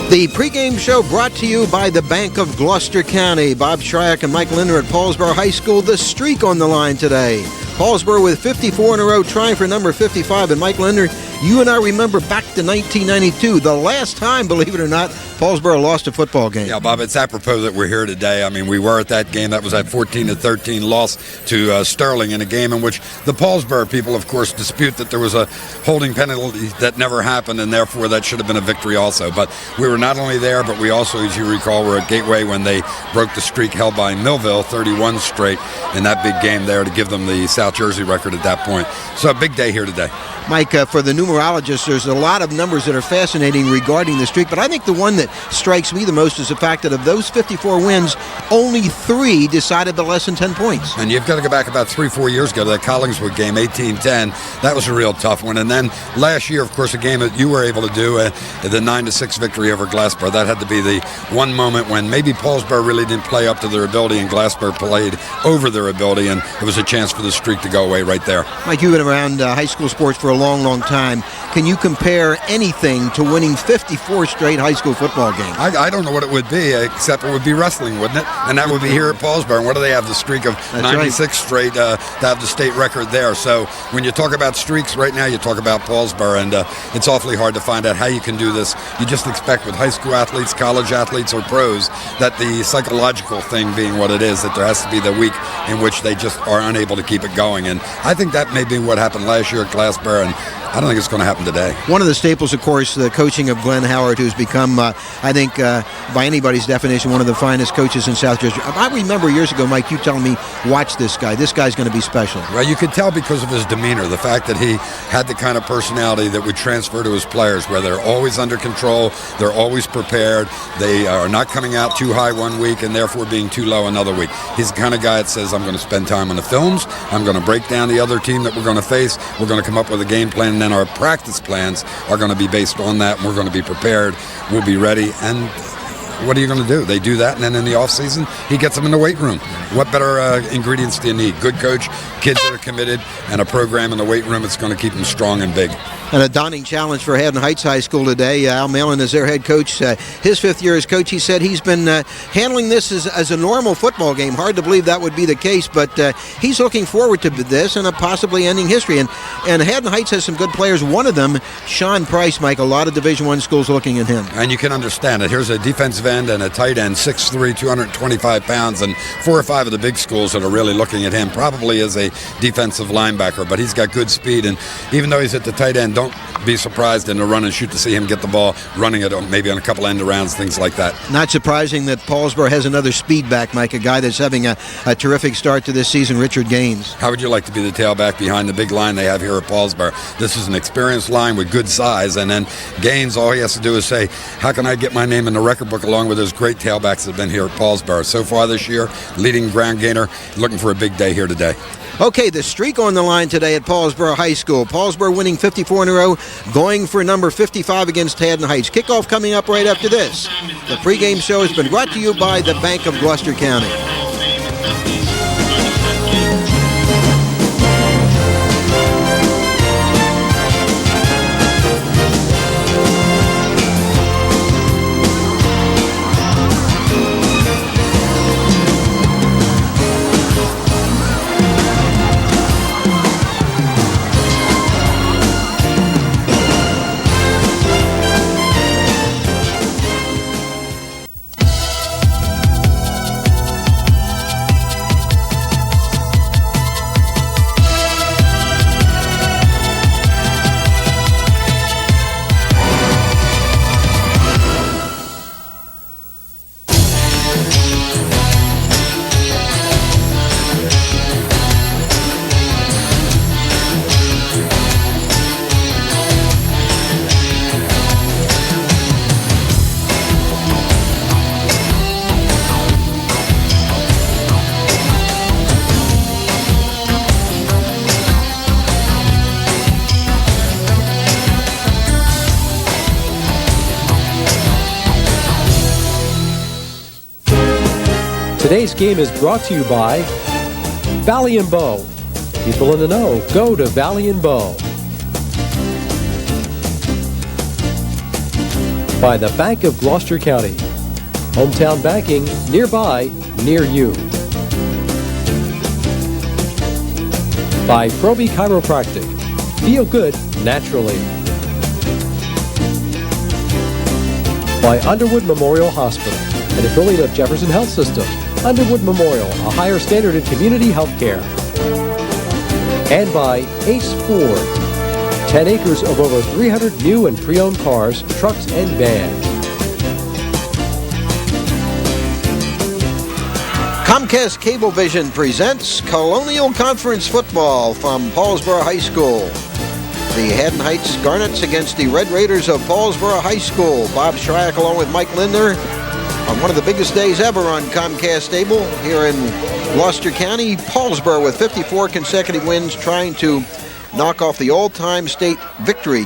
The pregame show brought to you by the Bank of Gloucester County. Bob Shryack and Mike Linder at Paulsboro High School. The streak on the line today. Paulsboro with 54 in a row, trying for number 55. And Mike Linder, you and I remember back to 1992, the last time, believe it or not, Paulsboro lost a football game. Yeah, Bob, it's apropos that we're here today. I mean, we were at that game. That was that 14-13 loss to Sterling in a game in which the Paulsboro people, of course, dispute that there was a holding penalty that never happened, and therefore that should have been a victory also. But we were not only there, but we also, as you recall, were at Gateway when they broke the streak held by Millville, 31 straight, in that big game there to give them the South Jersey record at that point. So a big day here today. Mike, for the numerologists, there's a lot of numbers that are fascinating regarding the streak, but I think the one that strikes me the most is the fact that of those 54 wins, only 3 decided by less than 10 points. And you've got to go back about 3-4 years ago to that Collingswood game, 18-10. That was a real tough one. And then last year, of course, a game that you were able to do, the 9-6 victory over Glassboro. That had to be the one moment when maybe Paulsboro really didn't play up to their ability and Glassboro played over their ability, and it was a chance for the streak to go away right there. Mike, you've been around high school sports for a long time. Can you compare anything to winning 54 straight high school football games? I don't know what it would be, except it would be wrestling, wouldn't it? And that would be here at Paulsboro. And what do they have? The streak of 96 straight to have the state record there. So when you talk about streaks right now, you talk about Paulsboro, and it's awfully hard to find out how you can do this. You just expect with high school athletes, college athletes, or pros that the psychological thing being what it is, that there has to be the week in which they just are unable to keep it going. And I think that may be what happened last year at Glassboro, and I don't think it's going to happen today. One of the staples, of course, the coaching of Glenn Howard, who's become, I think, by anybody's definition, one of the finest coaches in South Jersey. I remember years ago, Mike, you telling me, watch this guy. This guy's going to be special. Well, you could tell because of his demeanor, the fact that he had the kind of personality that would transfer to his players, where they're always under control, they're always prepared, they are not coming out too high one week and therefore being too low another week. He's the kind of guy that says, I'm going to spend time on the films, I'm going to break down the other team that we're going to face, we're going to come up with a game plan, and then our practice plans are going to be based on that. We're going to be prepared. We'll be ready. And what are you going to do? They do that, and then in the off season, he gets them in the weight room. What better ingredients do you need? Good coach, kids that are committed, and a program in the weight room that's going to keep them strong and big. And a daunting challenge for Haddon Heights High School today. Al Malin is their head coach. His 5th year as coach, he said he's been handling this as a normal football game. Hard to believe that would be the case, but he's looking forward to this and a possibly ending history. And Haddon Heights has some good players. One of them, Sean Price, Mike, a lot of Division I schools looking at him. And you can understand it. Here's a defensive end and a tight end, 6'3", 225 pounds, and 4 or 5 of the big schools that are really looking at him, probably as a defensive linebacker, but he's got good speed, and even though he's at the tight end, don't be surprised in the run and shoot to see him get the ball, running it maybe on a couple end arounds, things like that. Not surprising that Paulsboro has another speed back, Mike, a guy that's having a terrific start to this season, Richard Gaines. How would you like to be the tailback behind the big line they have here at Paulsboro? This is an experienced line with good size, and then Gaines, all he has to do is say, how can I get my name in the record book along with those great tailbacks that have been here at Paulsboro? So far this year, leading ground gainer, looking for a big day here today. Okay, the streak on the line today at Paulsboro High School. Paulsboro winning 54 in a row, going for number 55 against Haddon Heights. Kickoff coming up right after this. The pregame show has been brought to you by the Bank of Gloucester County. Today's game is brought to you by Valley & Bow. People in the know, go to Valley & Bow. By the Bank of Gloucester County. Hometown banking, nearby, near you. By Proby Chiropractic. Feel good naturally. By Underwood Memorial Hospital, an affiliate of Jefferson Health System. Underwood Memorial, a higher standard in community health care. And by Ace Ford, 10 acres of over 300 new and pre-owned cars, trucks, and vans. Comcast Cablevision presents Colonial Conference football from Paulsboro High School. The Haddon Heights Garnets against the Red Raiders of Paulsboro High School. Bob Shryak along with Mike Lindner on one of the biggest days ever on Comcast Cable here in Gloucester County. Paulsboro with 54 consecutive wins, trying to knock off the all-time state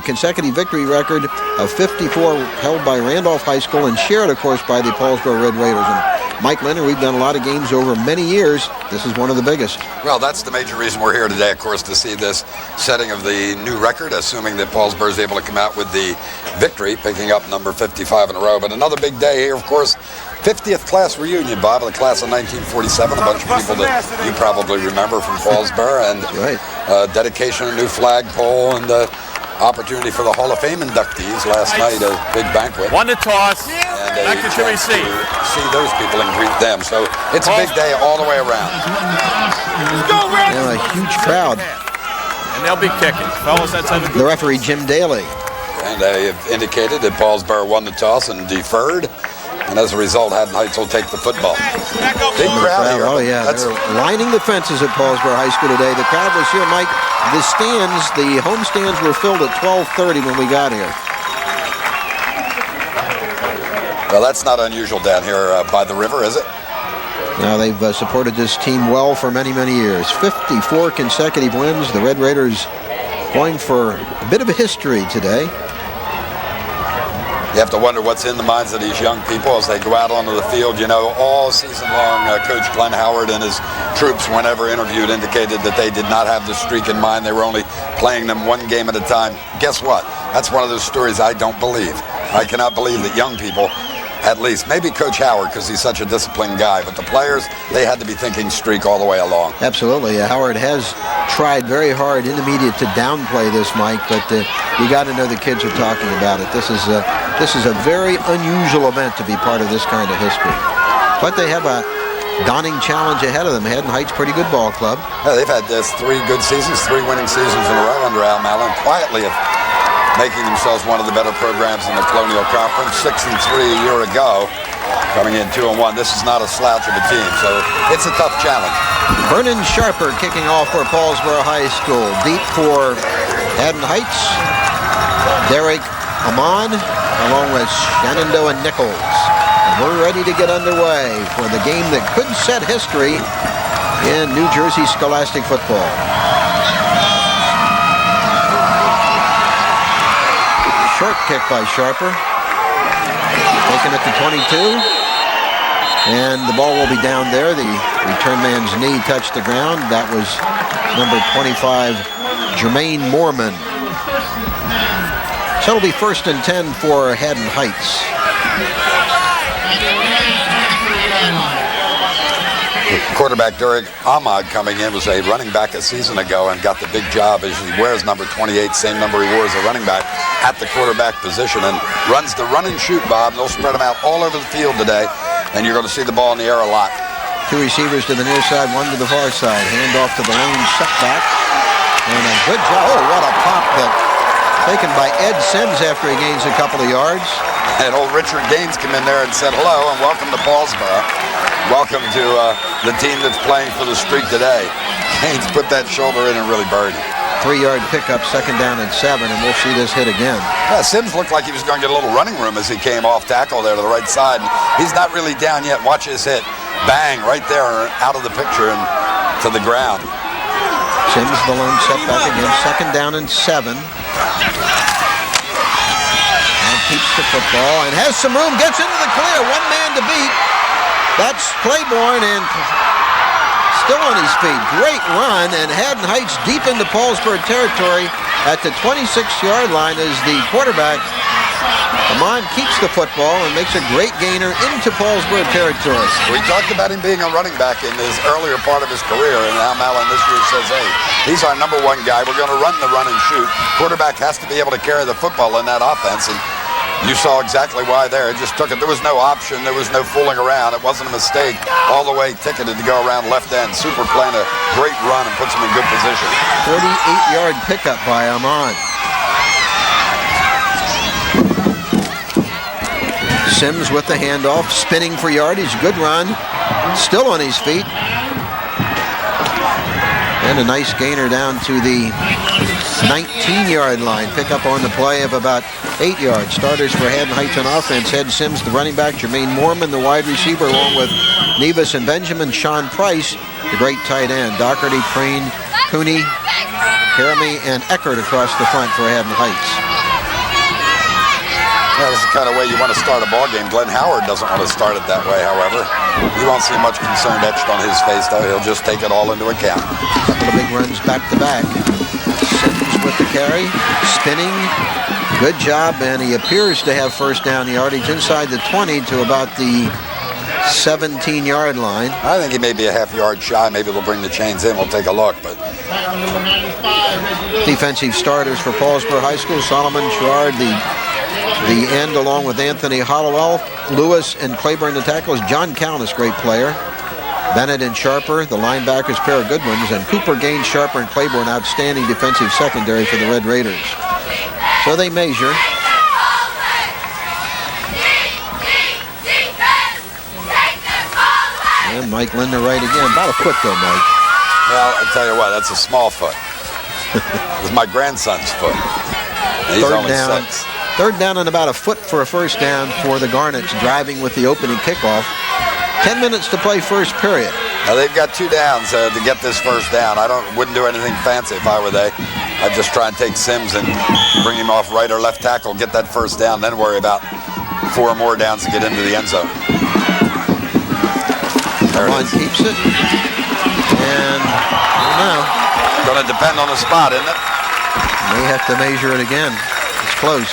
consecutive victory record of 54 held by Randolph High School and shared, of course, by the Paulsboro Red Raiders. And Mike Lindner, we've done a lot of games over many years. This is one of the biggest. Well, that's the major reason we're here today, of course, to see this setting of the new record, assuming that Paulsboro is able to come out with the victory, picking up number 55 in a row. But another big day here, of course, 50th class reunion, Bob, of the class of 1947. A bunch of people that you probably remember from Paulsboro, and right. Dedication of a new flagpole and opportunity for the Hall of Fame inductees last night, a big banquet. One to toss. And back to Jimmy C. See those people and greet them. So it's a big day all the way around. And a huge crowd. And they'll be kicking. Fellas, that's the referee, Jim Daly. And they have indicated that Paulsboro won the toss and deferred. And as a result, Haddon Heights will take the football. Big crowd here. Oh, yeah. They're lining the fences at Paulsboro High School today. The crowd was here, Mike. The home stands were filled at 12:30 when we got here. Well, that's not unusual down here by the river, is it? Now, they've supported this team well for many, many years. 54 consecutive wins. The Red Raiders going for a bit of a history today. You have to wonder what's in the minds of these young people as they go out onto the field. You know, all season long, Coach Glenn Howard and his troops, whenever interviewed, indicated that they did not have the streak in mind. They were only playing them one game at a time. Guess what? That's one of those stories I don't believe. I cannot believe that young people, at least, maybe Coach Howard because he's such a disciplined guy, but the players, they had to be thinking streak all the way along. Absolutely. Howard has tried very hard in the media to downplay this, Mike, but you got to know the kids are talking about it. This is a very unusual event to be part of this kind of history. But they have a daunting challenge ahead of them. Haddon Heights, pretty good ball club. Yeah, they've had 3 good seasons, 3 winning seasons in a row under Al Mallon, quietly making themselves one of the better programs in the Colonial Conference. 6-3 a year ago, coming in 2-1. This is not a slouch of a team, so it's a tough challenge. Vernon Sharper kicking off for Paulsboro High School. Deep for Haddon Heights. Derek Amon, along with Shenandoah Nichols. And we're ready to get underway for the game that could set history in New Jersey Scholastic football. Short kick by Sharper. Taking it to 22. And the ball will be down there. The return man's knee touched the ground. That was number 25, Jermaine Moorman. So it'll be 1st and 10 for Haddon Heights. Quarterback Derek Ahmad coming in was a running back a season ago and got the big job as he wears number 28, same number he wore as a running back at the quarterback position, and runs the run and shoot, Bob. They'll spread them out all over the field today, and you're going to see the ball in the air a lot. 2 receivers to the near side, 1 to the far side. Hand off to the lone setback. And a good job. Oh, what a pop that taken by Ed Sims after he gains a couple of yards. And old Richard Gaines came in there and said hello and welcome to Paulsboro. Welcome to the team that's playing for the streak today. Gaines put that shoulder in and really buried it. 3-yard pickup, 2nd down and 7, and we'll see this hit again. Yeah, Sims looked like he was going to get a little running room as he came off tackle there to the right side. He's not really down yet. Watch his hit. Bang, right there, out of the picture and to the ground. Sims the lone setback again, 2nd down and 7. And keeps the football and has some room, gets into the clear, 1 man to beat. That's Claiborne, and still on his feet. Great run, and Haddon Heights deep into Paulsboro territory. at the 26-yard line as the quarterback, Amon, keeps the football and makes a great gainer into Paulsboro territory. We talked about him being a running back in his earlier part of his career, and Al Mallon this year says, hey, he's our number one guy. We're going to run the run and shoot. Quarterback has to be able to carry the football in that offense, and you saw exactly why there. It just took it. There was no option. There was no fooling around. It wasn't a mistake. All the way ticketed to go around left end. Super playing a great run and puts him in good position. 48-yard pickup by Amon. Sims with the handoff, spinning for yardage. Good run. Still on his feet. And a nice gainer down to the 19-yard line. Pick up on the play of about 8 yards. Starters for Haddon Heights on offense. Ed Sims, the running back. Jermaine Mormon, the wide receiver, along with Nevis and Benjamin. Sean Price, the great tight end. Doherty, Preen, Cooney, Jeremy, and Eckert across the front for Haddon Heights. Yeah, that's the kind of way you want to start a ball game. Glenn Howard doesn't want to start it that way, however. You won't see much concern etched on his face, though. He'll just take it all into account. A couple of big runs back to back. Sims with the carry, spinning. Good job, and he appears to have first down yardage inside the 20 to about the 17-yard line. I think he may be a half yard shy. Maybe they'll bring the chains in. We'll take a look. But defensive starters for Paulsboro High School: Solomon Sherrard, the end, along with Anthony Hollowell, Lewis and Claiborne, the tackles. John Calnis, great player. Bennett and Sharper, the linebackers, pair of good ones. And Cooper, Gaines, Sharper, and Claiborne, outstanding defensive secondary for the Red Raiders. So they measure. And Mike Linder right again. About a foot though, Mike. Well, I tell you what, that's a small foot. It was my grandson's foot. He's Third only down. 6. Third down and about a foot for a first down for the Garnets, driving with the opening kickoff. 10 minutes to play first period. Now they've got 2 downs to get this first down. Wouldn't do anything fancy if I were they. I'd just try and take Sims and bring him off right or left tackle, get that first down, then worry about 4 more downs to get into the end zone. Amon keeps it. And I don't know. Going to depend on the spot, isn't it? May have to measure it again. It's close.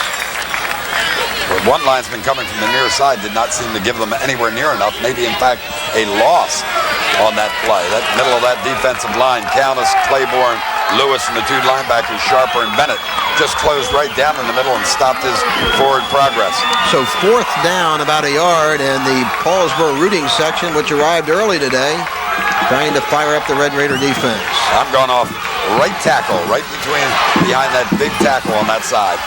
Well, one linesman coming from the near side did not seem to give them anywhere near enough. Maybe, in fact, a loss on that play. That middle of that defensive line, Calnis, Claiborne, Lewis, and the 2 linebackers, Sharper and Bennett, just closed right down in the middle and stopped his forward progress. So fourth down, about a yard, and the Paulsboro rooting section, which arrived early today, trying to fire up the Red Raider defense. I'm going off right tackle, right behind that big tackle on that side.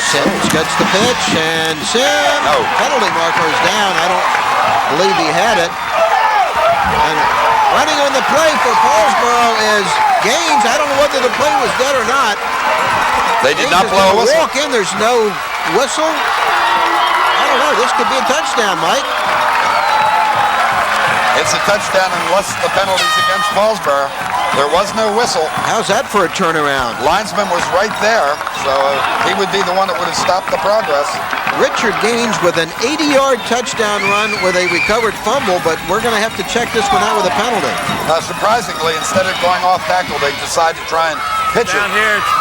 Sims gets the pitch, and Sims, penalty marker is down. I don't believe he had it. And running on the play for Paulsboro is Gaines. I don't know whether the play was dead or not. They did not blow a whistle. Walk in, there's no whistle. I don't know, this could be a touchdown, Mike. It's a touchdown unless the penalty's against Paulsboro. There was no whistle. How's that for a turnaround? Linesman was right there, so he would be the one that would have stopped the progress. Richard Gaines with an 80-yard touchdown run with a recovered fumble, but we're going to have to check this one out with a penalty. Surprisingly, instead of going off tackle, they decide to try and pitch Down it. here, it's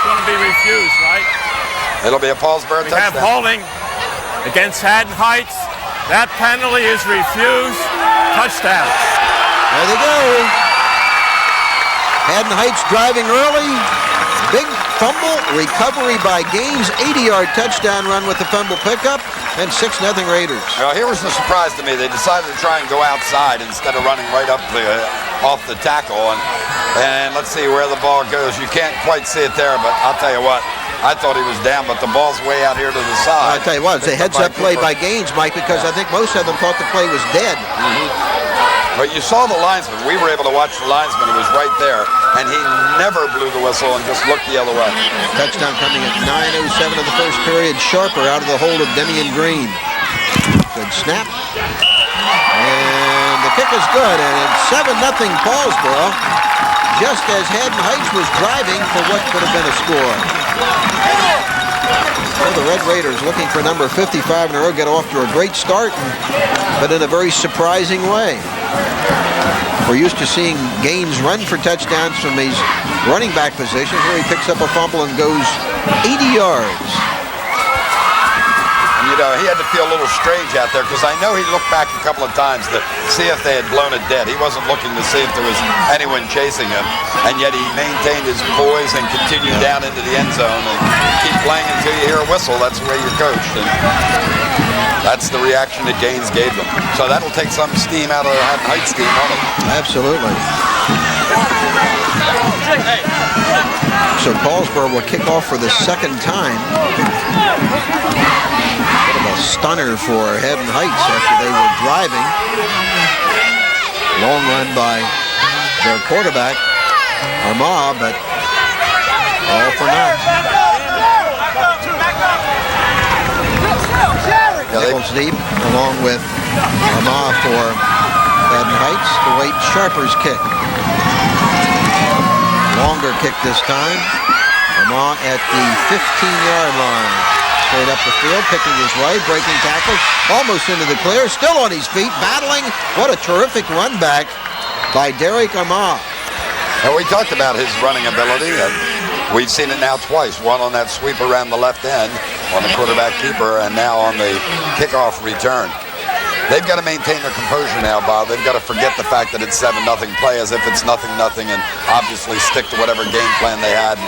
going to be refused, right? It'll be a Paulsboro We touchdown. have holding against Haddon Heights. That penalty is refused. Touchdown. There they go. Haddon Heights driving early. Big fumble, recovery by Gaines, 80-yard touchdown run with the fumble pickup, and 6-0 Raiders. Well, here was the surprise to me. They decided to try and go outside instead of running right up off the tackle. And let's see where the ball goes. You can't quite see it there, but I'll tell you what. I thought he was down, but the ball's way out here to the side. I'll tell you what, it's a heads-up play by Gaines, Mike, because I think most of them thought the play was dead. But you saw the linesman. We were able to watch the linesman. He was right there, and he never blew the whistle and just looked the other way. Touchdown coming at 9:07 of the first period. Sharper out of the hold of Demian Green. Good snap. And the kick is good, and it's 7-0 Paulsboro, just as Haddon Heights was driving for what could have been a score. So the Red Raiders, looking for number 55 in a row, get off to a great start, but in a very surprising way. We're used to seeing Gaines run for touchdowns from these running back positions where he picks up a fumble and goes 80 yards. You know, he had to feel a little strange out there because I know he looked back a couple of times to see if they had blown it dead. He wasn't looking to see if there was anyone chasing him, and yet he maintained his poise and continued down into the end zone and keep playing until you hear a whistle. That's the way you're coached, and that's the reaction that Gaines gave them. So that'll take some steam out of the Haddon Heights team, won't it? Absolutely. So Paulsboro will kick off for the second time. A stunner for Haddon Heights after they were driving. Long run by their quarterback, Armagh, but all for naught. Nichols deep, along with Armagh for Haddon Heights. The Wade Sharper's kick. Longer kick this time. Armagh at the 15-yard line. Straight up the field, picking his way, breaking tackles, almost into the clear, still on his feet, battling. What a terrific run back by Derek Armagh. And we talked about his running ability, and we've seen it now twice. One on that sweep around the left end on the quarterback keeper, and now on the kickoff return. They've got to maintain their composure now, Bob. They've got to forget the fact that it's 7-0, play as if it's 0-0, and obviously stick to whatever game plan they had and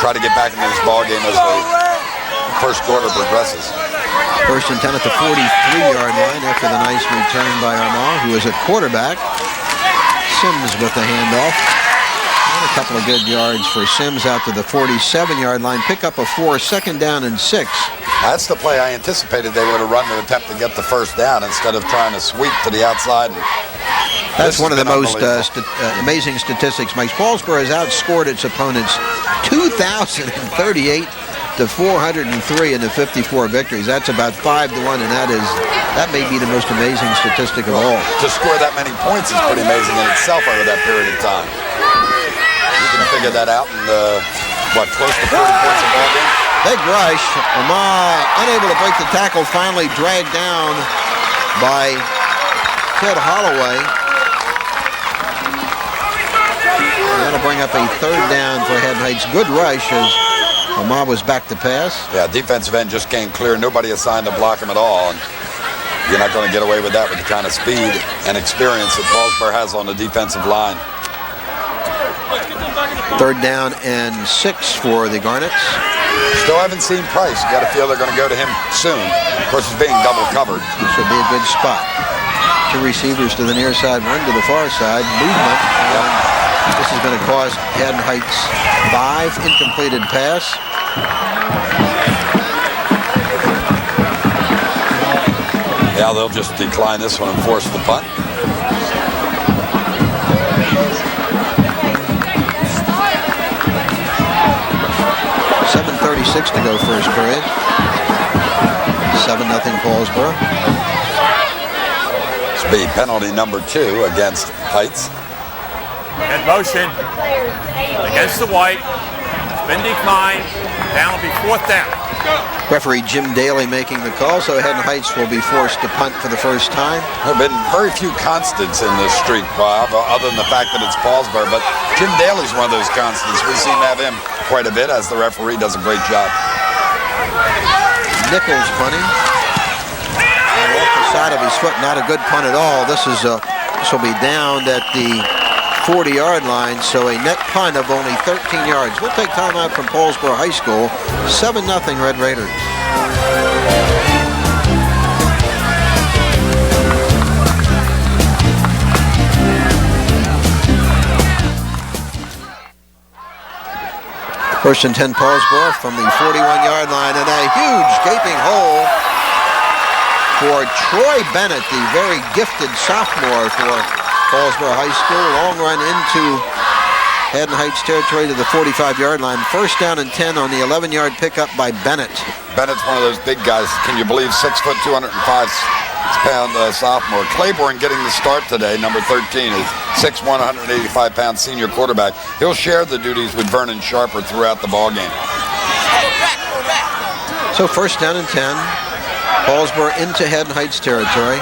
try to get back into this ball game as the first quarter progresses. First and 10 at the 43-yard line after the nice return by Armagh, who is a quarterback. Sims with the handoff. And a couple of good yards for Sims out to the 47-yard line. Pick up a 4, second down and 6. That's the play I anticipated they would have run to attempt to get the first down instead of trying to sweep to the outside. That's one of the most amazing statistics. Mike Paulsboro has outscored its opponents 2,038 to 403 in the 54 victories. That's about 5-1, and that may be the most amazing statistic of all. To score that many points is pretty amazing in itself over that period of time. You can figure that out in close to 40 points a ball game. Big rush. Armagh unable to break the tackle, finally dragged down by Ted Holloway. And that'll bring up a third down for Haddon Heights. Good rush as Armagh was back to pass. Yeah, defensive end just came clear. Nobody assigned to block him at all. And you're not going to get away with that with the kind of speed and experience that Paulsboro has on the defensive line. Third down and 6 for the Garnets. Still haven't seen Price. You got to feel they're going to go to him soon. Of course, he's being double covered. This would be a good spot. 2 receivers to the near side, 1 to the far side. Movement. This is going to cost Haddon Heights 5. Incompleted pass. Yeah, they'll just decline this one and force the punt. 7:36 to go first period. 7-0 Paulsboro. This will be penalty number 2 against Heights. In motion against the white. It's been declined. Down will be 4th down. Referee Jim Daly making the call, so Haddon Heights will be forced to punt for the first time. There have been very few constants in this streak, Bob, other than the fact that it's Paulsboro, but Jim Daly's one of those constants. We seem to have him quite a bit, as the referee does a great job. Nichols punting. And off the side of his foot, not a good punt at all. This will be downed at the 40-yard line, so a net punt of only 13 yards. We'll take time out from Paulsboro High School. 7-0 Red Raiders. First and 10 Paulsboro from the 41-yard line, and a huge gaping hole for Troy Bennett, the very gifted sophomore for Paulsboro High School. Long run into Haddon Heights territory to the 45-yard line. First down and 10 on the 11-yard pickup by Bennett. Bennett's one of those big guys. Can you believe 6 foot, 205-pound sophomore. Claiborne getting the start today, number 13, is 6'1", 185-pound senior quarterback. He'll share the duties with Vernon Sharper throughout the ballgame. So first down and 10. Paulsboro into Haddon Heights territory.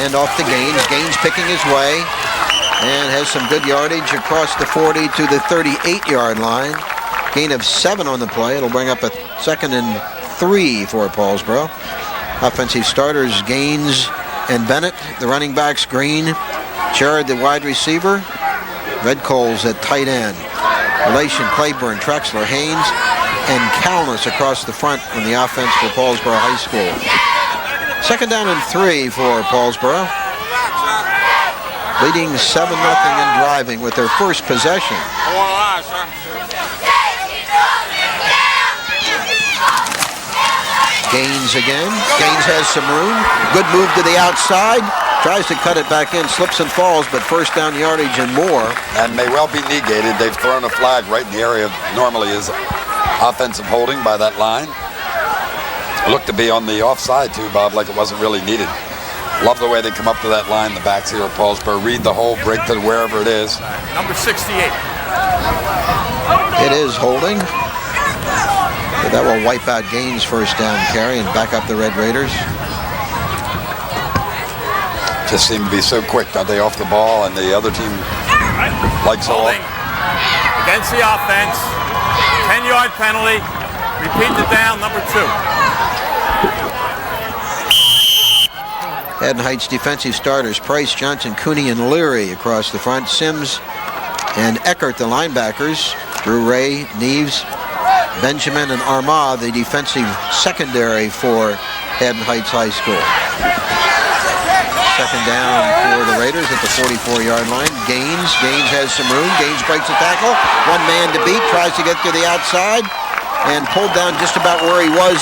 Hand off to Gaines. Gaines picking his way and has some good yardage across the 40 to the 38-yard line. Gain of 7 on the play. It'll bring up a 2nd and 3 for Paulsboro. Offensive starters Gaines and Bennett. The running backs Green, Jared the wide receiver, Red Coles at tight end. Relation, Claiborne, Trexler, Haynes, and Calness across the front on the offense for Paulsboro High School. 2nd down and 3 for Paulsboro. Leading 7-0 and driving with their first possession. Gaines again. Gaines has some room. Good move to the outside. Tries to cut it back in, slips and falls, but first down yardage and more. And may well be negated. They've thrown a flag right in the area of normally is offensive holding by that line. Looked to be on the offside too, Bob, like it wasn't really needed. Love the way they come up to that line, the backs here at Paulsboro. Read the hole, break to wherever it is. Number 68. It is holding. But that will wipe out Gaines' first down carry and back up the Red Raiders. Just seem to be so quick, don't they, off the ball, and the other team likes holding against the offense. 10-yard penalty. Repeat the down, number 2. Haddon Heights defensive starters, Price, Johnson, Cooney, and Leary across the front. Sims and Eckert, the linebackers. Drew Ray, Neves, Benjamin, and Armagh, the defensive secondary for Haddon Heights High School. 2nd down for the Raiders at the 44-yard line. Gaines has some room. Gaines breaks a tackle. One man to beat, tries to get to the outside, and pulled down just about where he was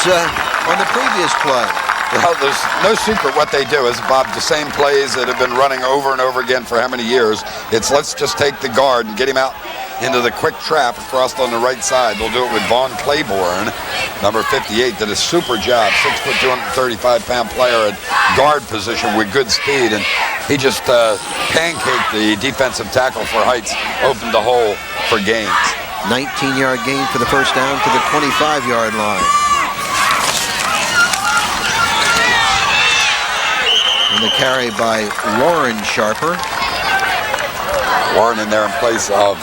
on the previous play. Well, there's no secret what they do is, Bob, the same plays that have been running over and over again for how many years. It's let's just take the guard and get him out into the quick trap across on the right side. They'll do it with Vaughn Claiborne, number 58, did a super job, 6', 235-pound player at guard position with good speed, and he just pancaked the defensive tackle for Heights, opened the hole for Gaines. 19-yard gain for the first down to the 25-yard line. And the carry by Lauren Sharper. Warren in there in place of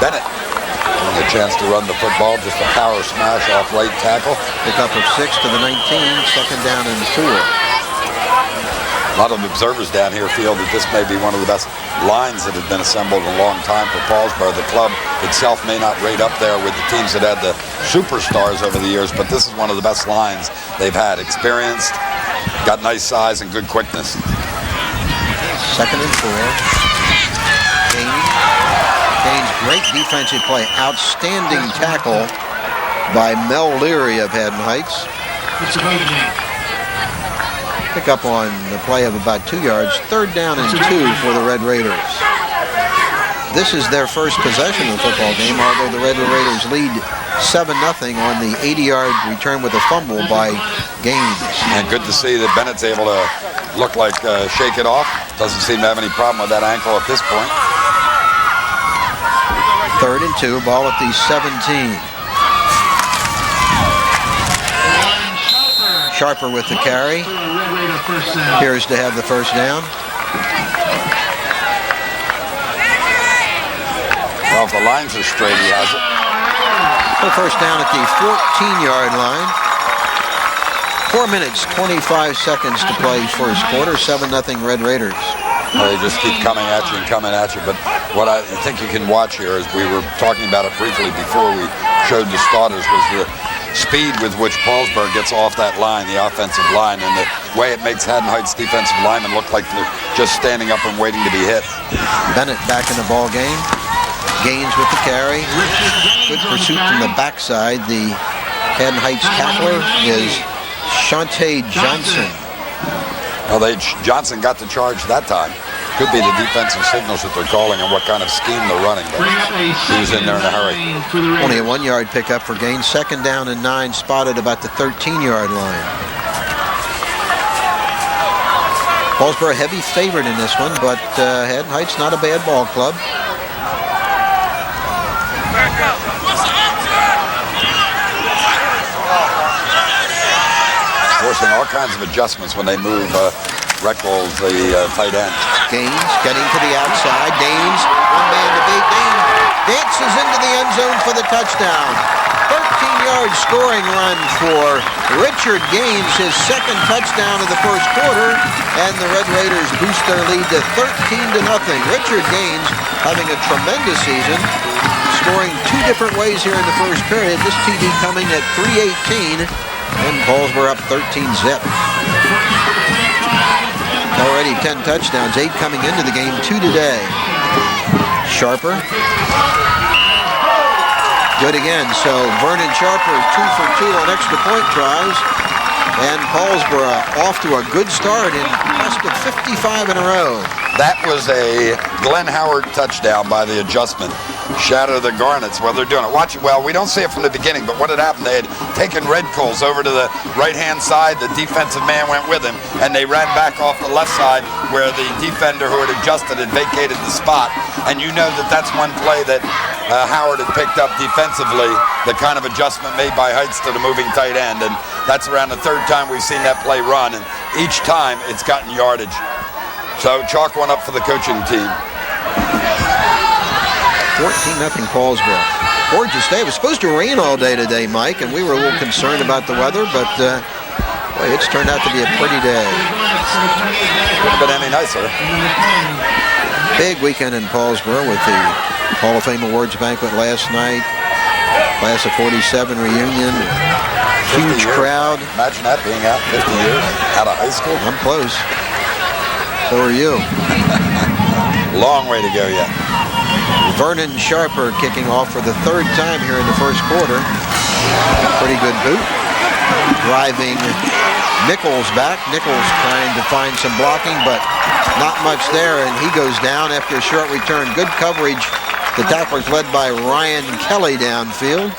Bennett. Getting a chance to run the football, just a power smash off right tackle. Pickup of 6 to the 19, 2nd down and 4. A lot of observers down here feel that this may be one of the best lines that have been assembled in a long time for Paulsboro. The club itself may not rate up there with the teams that had the superstars over the years, but this is one of the best lines they've had. Experienced, got nice size and good quickness. 2nd and 4. Gaines, great defensive play. Outstanding tackle by Mel Leary of Haddon Heights. Pick up on the play of about 2 yards. 3rd down and 2 for the Red Raiders. This is their first possession of the football game, although the Red Raiders lead 7-0 on the 80-yard return with a fumble by Gaines. And good to see that Bennett's able to look like shake it off. Doesn't seem to have any problem with that ankle at this point. 3rd and 2, ball at the 17. Sharper with the carry. Appears to have the first down. Well, if the lines are straight, he has it. The first down at the 14-yard line. 4 minutes, 25 seconds to play first quarter. 7-0 Red Raiders. Well, they just keep coming at you and coming at you. But what I think you can watch here, as we were talking about it briefly before we showed the starters, was the speed with which Paulsboro gets off that line, the offensive line, and the way it makes Haddon Heights defensive linemen look like they're just standing up and waiting to be hit. Bennett back in the ball game. Gaines with the carry. Good pursuit from the backside. The Haddon Heights tackler is Shante Johnson. Well, Johnson got the charge that time. Could be the defensive signals that they're calling and what kind of scheme they're running. But he was in there in a hurry. Only a 1-yard pickup for Gaines. 2nd down and 9, spotted about the 13-yard line. Paulsboro heavy favorite in this one, but Haddon Heights not a bad ball club. Forcing all kinds of adjustments when they move Reckles, the tight end. Gaines getting to the outside. Gaines, one man to beat. Gaines dances into the end zone for the touchdown. 13-yard scoring run for Richard Gaines, his second touchdown of the first quarter, and the Red Raiders boost their lead to 13-0. Richard Gaines having a tremendous season, scoring two different ways here in the first period. This TD coming at 3:18, and Paulsboro up 13-zip. Already 10 touchdowns, 8 coming into the game, 2 today. Sharper. Good again, so Vernon Sharper 2 for 2 on extra point tries. And Paulsboro off to a good start in past of 55 in a row. That was a Glenn Howard touchdown by the adjustment. Shadow the Garnets. Well, they're doing it. Watch it. Well, we don't see it from the beginning, but what had happened, they had taken Redcoles over to the right-hand side. The defensive man went with him, and they ran back off the left side where the defender who had adjusted had vacated the spot. And you know that that's one play that Howard had picked up defensively, the kind of adjustment made by Heights to the moving tight end. And that's around the third time we've seen that play run, and each time it's gotten yardage. So chalk one up for the coaching team. 14-0 Paulsboro. Gorgeous day. It was supposed to rain all day today, Mike, and we were a little concerned about the weather, but boy, it's turned out to be a pretty day. Couldn't have been any nicer. Big weekend in Paulsboro with the Hall of Fame Awards banquet last night. Class of 47 reunion. Huge crowd. Imagine that being out 50 years out of high school. I'm close. So are you. Long way to go yet. Vernon Sharper kicking off for the third time here in the first quarter. Pretty good boot. Driving Nichols back. Nichols trying to find some blocking, but not much there, and he goes down after a short return. Good coverage. The tacklers led by Ryan Kelly downfield.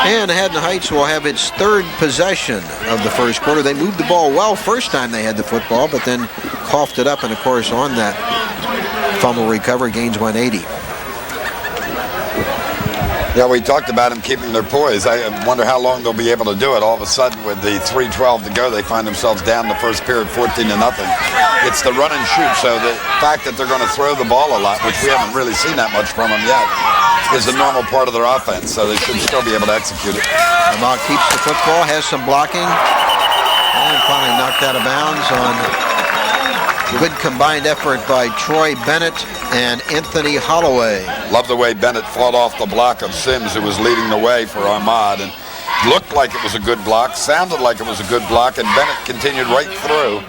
And Haddon Heights will have its third possession of the first quarter. They moved the ball well first time they had the football, but then coughed it up, and of course on that fumble recovery, Gaines 180. Yeah, we talked about them keeping their poise. I wonder how long they'll be able to do it. All of a sudden, with the 3:12 to go, they find themselves down the first period 14-0. It's the run and shoot, so the fact that they're going to throw the ball a lot, which we haven't really seen that much from them yet, is a normal part of their offense, so they should still be able to execute it. Lamont keeps the football, has some blocking, and finally knocked out of bounds on good combined effort by Troy Bennett and Anthony Holloway. Love the way Bennett fought off the block of Sims, who was leading the way for Ahmad, and looked like it was a good block, sounded like it was a good block, and Bennett continued right through.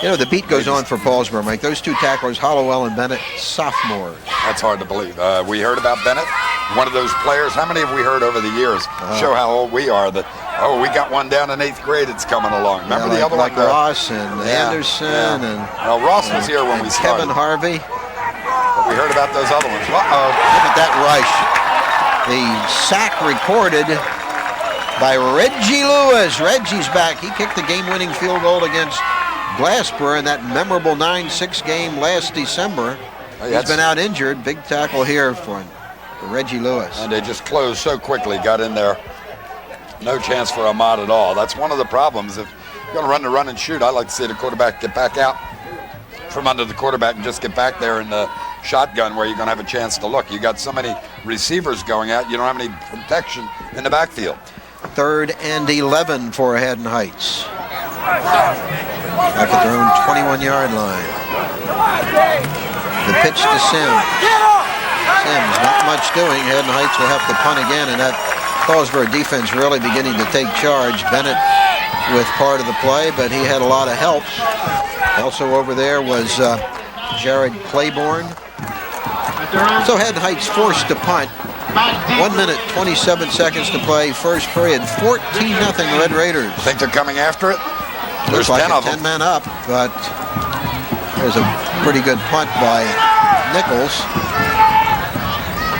You know, the beat goes on for Paulsboro, Mike. Those two tacklers, Hollowell and Bennett, sophomores. That's hard to believe. We heard about Bennett, one of those players. How many have we heard over the years? Show how old we are. That, oh, we got one down in 8th grade. It's coming along. Remember the other like one? Ross and Anderson. And well, Ross was here when we started. Kevin Harvey. But we heard about those other ones. Uh-oh. Look at that rush. The sack recorded by Reggie Lewis. Reggie's back. He kicked the game-winning field goal against Glassboro in that memorable 9-6 game last December. He's been out injured. Big tackle here for Reggie Lewis. And they just closed so quickly, got in there. No chance for Ahmad at all. That's one of the problems. If you're going to run the run and shoot, I like to see the quarterback get back out from under the quarterback and just get back there in the shotgun where you're going to have a chance to look. You got so many receivers going out, you don't have any protection in the backfield. 3rd and 11 for Haddon Heights. Back at their own 21-yard line. The pitch to Sims. Sims, not much doing. Haddon Heights will have to punt again, and that Paulsboro defense really beginning to take charge. Bennett with part of the play, but he had a lot of help. Also over there was Jared Claiborne. So Haddon Heights forced to punt. 1 minute, 27 seconds to play. First period, 14-0 Red Raiders. Think they're coming after it? There's Looks like 10 of them. 10 men up, but there's a pretty good punt by Nichols.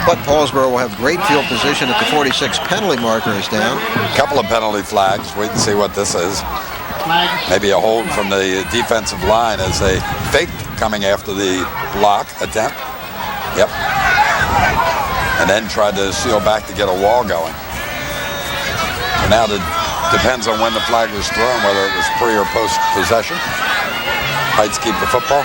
But Paulsboro will have great field position at the 46. Penalty marker is down. A couple of penalty flags. Wait and see what this is. Maybe a hold from the defensive line as they faked coming after the block attempt. Yep. And then tried to seal back to get a wall going. So now the Depends on when the flag was thrown, whether it was pre or post possession. Heights keep the football.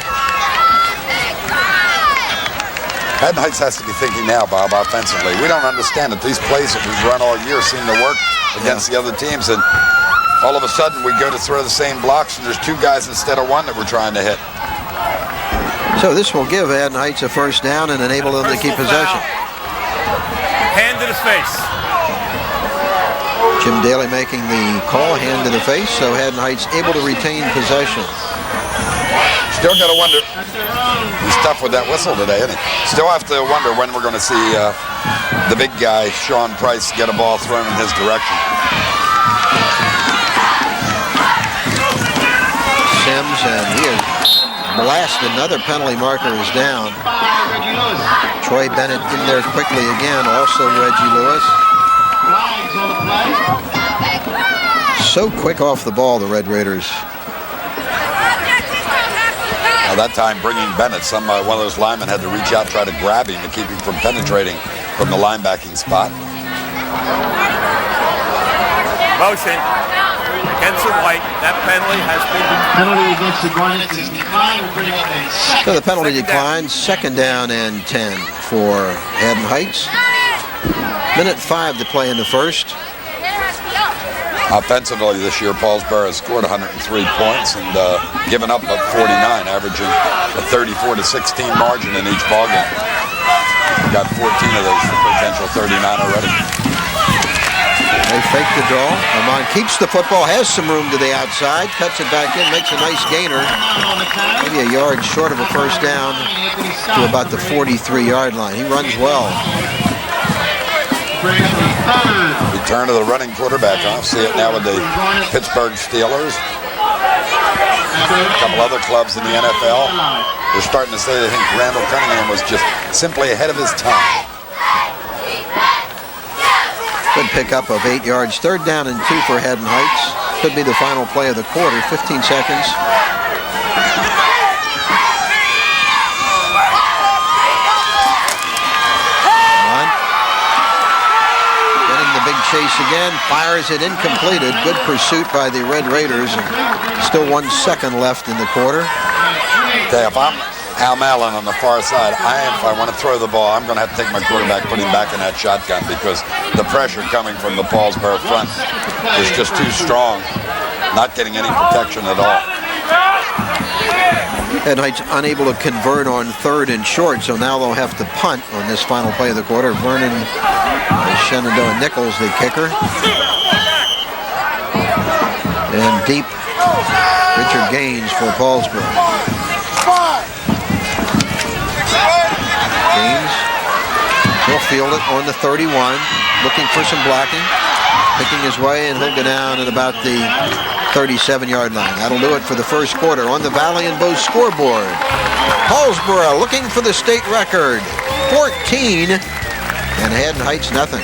Haddon Heights has to be thinking now, Bob, offensively. We don't understand it. These plays that we've run all year seem to work against the other teams, and all of a sudden we go to throw the same blocks, and there's 2 guys instead of 1 that we're trying to hit. So this will give Haddon Heights a first down and enable them to keep possession. Hand to the face. Jim Daly making the call, hand to the face, so Haddon Heights able to retain possession. Still got to wonder. He's tough with that whistle today, isn't he? Still have to wonder when we're going to see the big guy, Sean Price, get a ball thrown in his direction. Sims, and he has blasted. Another penalty marker is down. Troy Bennett in there quickly again, also Reggie Lewis. So quick off the ball, the Red Raiders. Now that time bringing Bennett, one of those linemen had to reach out, try to grab him to keep him from penetrating from the linebacking spot. Motion against the white. That penalty has been penalty against the Garnets is declined. We'll bring up a second. So the penalty declines. Second down and 10 for Haddon Heights. Minute 5 to play in the first. Offensively this year, Paulsboro has scored 103 points and given up about 49, averaging a 34-16 margin in each ballgame. Got 14 of those for potential 39 already. They fake the draw. Amon keeps the football, has some room to the outside, cuts it back in, makes a nice gainer. Maybe a yard short of a first down to about the 43-yard line. He runs well. Return to the running quarterback. I see it now with the Pittsburgh Steelers. A couple other clubs in the NFL. They're starting to say they think Randolph Cunningham was just simply ahead of his time. Good pickup of 8 yards. Third down and 2 for Haddon Heights. Could be the final play of the quarter. 15 seconds. Chase again, fires it incompleted. Good pursuit by the Red Raiders. And still 1 second left in the quarter. Okay, if I'm Al Mallon on the far side, if I want to throw the ball, I'm going to have to take my quarterback, put him back in that shotgun because the pressure coming from the Paulsboro front is just too strong. Not getting any protection at all. Haddon Heights unable to convert on 3rd and short, so now they'll have to punt on this final play of the quarter. Vernon Shenandoah Nichols, the kicker. And deep, Richard Gaines for Paulsboro. Gaines, he'll field it on the 31, looking for some blocking. Picking his way, and he'll go down at about the 37-yard line. That'll do it for the first quarter on the Valley and Bo scoreboard. Paulsboro looking for the state record, 14, and Haddon Heights nothing.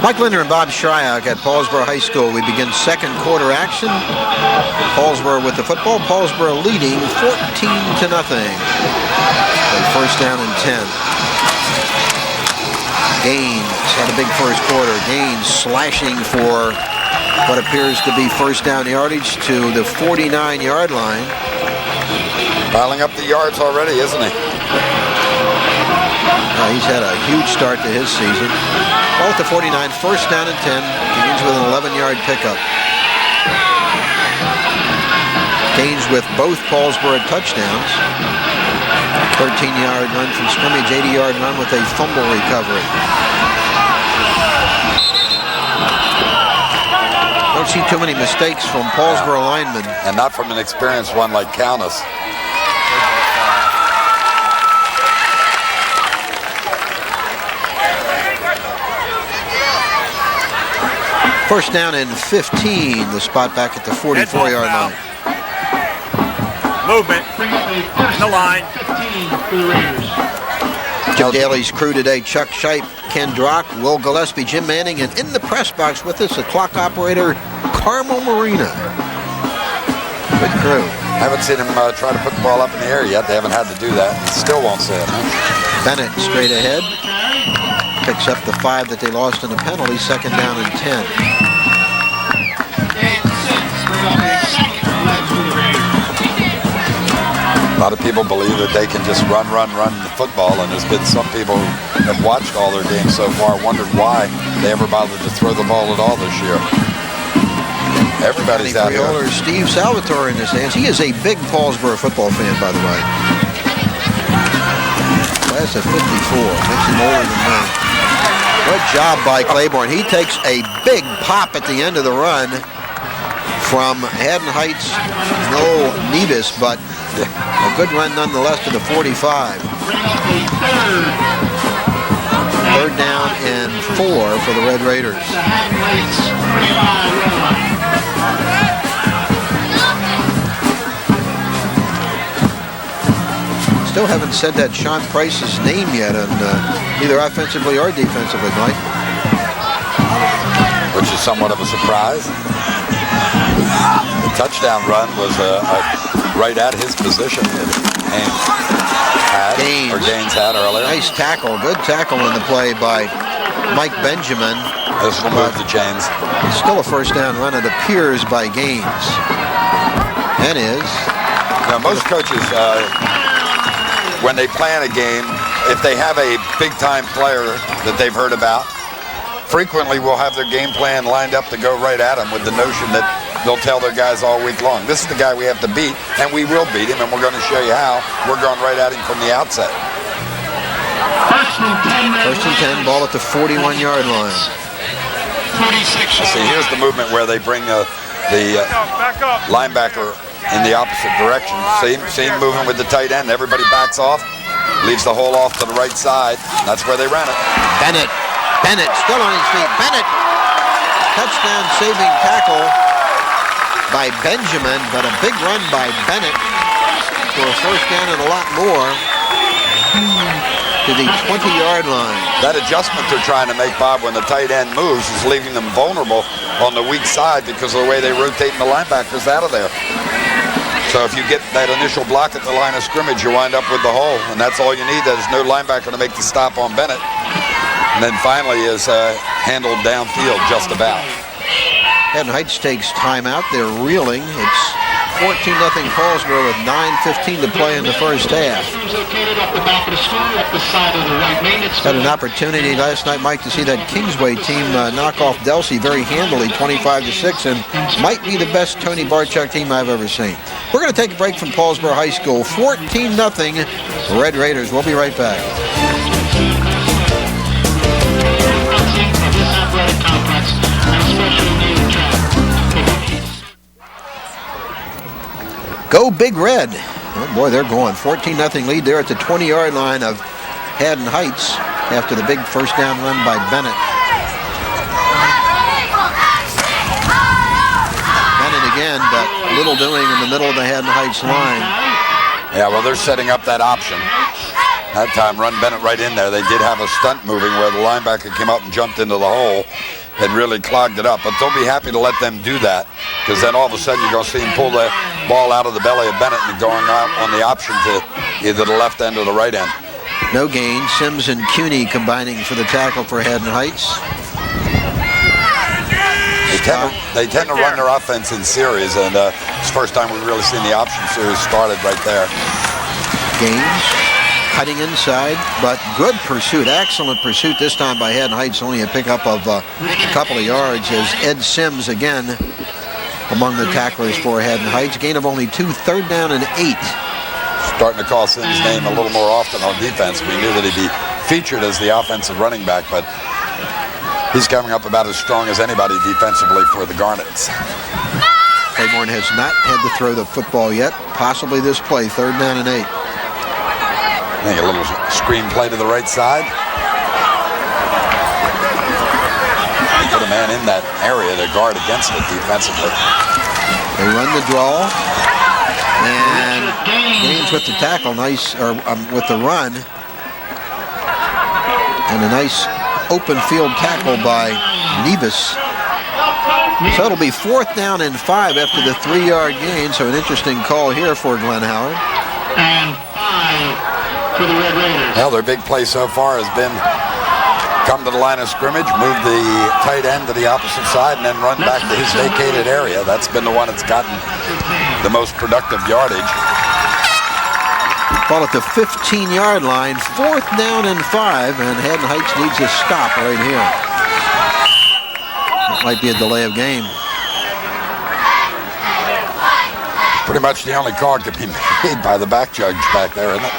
Mike Linder and Bob Shryock at Paulsboro High School. We begin second quarter action. Paulsboro with the football. Paulsboro leading 14-0. First down and 10. Gaines had a big first quarter. Gaines slashing for what appears to be first down yardage to the 49-yard line. Piling up the yards already, isn't he? He's had a huge start to his season. Ball at the 49, first down and 10. Gaines with an 11-yard pickup. Gaines with both Paulsboro touchdowns. 13-yard run from scrimmage, 80-yard run with a fumble recovery. Don't see too many mistakes from Paulsboro linemen. And not from an experienced one like Countess. First down and 15, the spot back at the 44-yard line. Movement in the line. Jim Daly's crew today: Chuck Shipe, Ken Drock, Will Gillespie, Jim Manning, and in the press box with us, the clock operator, Carmel Marina. Good crew. Haven't seen him try to put the ball up in the air yet. They haven't had to do that. Still won't see it. Bennett straight ahead. Picks up the 5 that they lost in a penalty. 2nd down and 10. A lot of people believe that they can just run the football, and there's been some people who have watched all their games so far, wondered why they ever bothered to throw the ball at all this year. Everybody's out here. Steve Salvatore in his hands. He is a big Paulsboro football fan, by the way. Class of 54. Makes him older than me. Good job by Claiborne. He takes a big pop at the end of the run from Haddon Heights. No Nevis, but a good run nonetheless to the 45. 3rd down and 4 for the Red Raiders. Still haven't said that Sean Price's name yet, on either offensively or defensively, Mike. Which is somewhat of a surprise. The touchdown run was right at his position that Gaines had earlier. Nice tackle, good tackle in the play by Mike Benjamin. This will move the chains. It's still a 1st down run, it appears, by Gaines. And is. Now, most coaches, when they plan a game, if they have a big-time player that they've heard about, frequently will have their game plan lined up to go right at him with the notion that they'll tell their guys all week long, this is the guy we have to beat, and we will beat him, and we're going to show you how. We're going right at him from the outset. 1st and 10, ball at the 41-yard line. See, here's the movement where they bring the linebacker in the opposite direction. See him moving with the tight end. Everybody backs off, leaves the hole off to the right side. That's where they ran it. Bennett still on his feet. Bennett, touchdown saving tackle by Benjamin, but a big run by Bennett for a 1st down and a lot more to the 20-yard line. That adjustment they're trying to make, Bob, when the tight end moves is leaving them vulnerable on the weak side because of the way they rotate the linebackers out of there. So if you get that initial block at the line of scrimmage, you wind up with the hole, and that's all you need. There's no linebacker to make the stop on Bennett. And then finally is handled downfield just about. Haddon Heights takes timeout. They're reeling. It's 14-0 Paulsboro with 9:15 to play in the 1st half. Had an opportunity last night, Mike, to see that Kingsway team knock off Delsey very handily, 25-6, and might be the best Tony Barchuk team I've ever seen. We're going to take a break from Paulsboro High School. 14-0 Red Raiders. We'll be right back. Go Big Red. Oh boy, they're going. 14-0 lead there at the 20-yard line of Haddon Heights after the big 1st down run by Bennett. Bennett again, but little doing in the middle of the Haddon Heights line. Yeah, well, they're setting up that option. That time, run Bennett right in there. They did have a stunt moving where the linebacker came up and jumped into the hole and really clogged it up. But they'll be happy to let them do that, because then all of a sudden you're going to see him pull the ball out of the belly of Bennett and going out on the option to either the left end or the right end. No gain. Sims and Cuny combining for the tackle for Haddon Heights. They tend to run their offense in series, and it's the first time we've really seen the option series started right there. Gaines cutting inside, but good pursuit, excellent pursuit this time by Haddon Heights, only a pickup of a couple of yards as Ed Sims again among the tacklers for Haddon Heights. Gain of only 2, 3rd down and 8. Starting to call Sims' name a little more often on defense. We knew that he'd be featured as the offensive running back, but he's coming up about as strong as anybody defensively for the Garnets. Claiborne has not had to throw the football yet, possibly this play, 3rd down and 8. I think a little screen play to the right side. Put a man in that area to guard against it defensively. They run the draw, and Gaines with the tackle, nice, or with the run, and a nice open field tackle by Nevis. So it'll be 4th down and 5 after the 3-yard gain. So an interesting call here for Glenn Howard. And 5 for the Red Raiders. Well, their big play so far has been come to the line of scrimmage, move the tight end to the opposite side, and then run back to his vacated area. That's been the one that's gotten the most productive yardage. Ball at the 15-yard line, 4th down and 5, and Haddon Heights needs a stop right here. That might be a delay of game. Pretty much the only call could be made by the back judge back there, isn't it?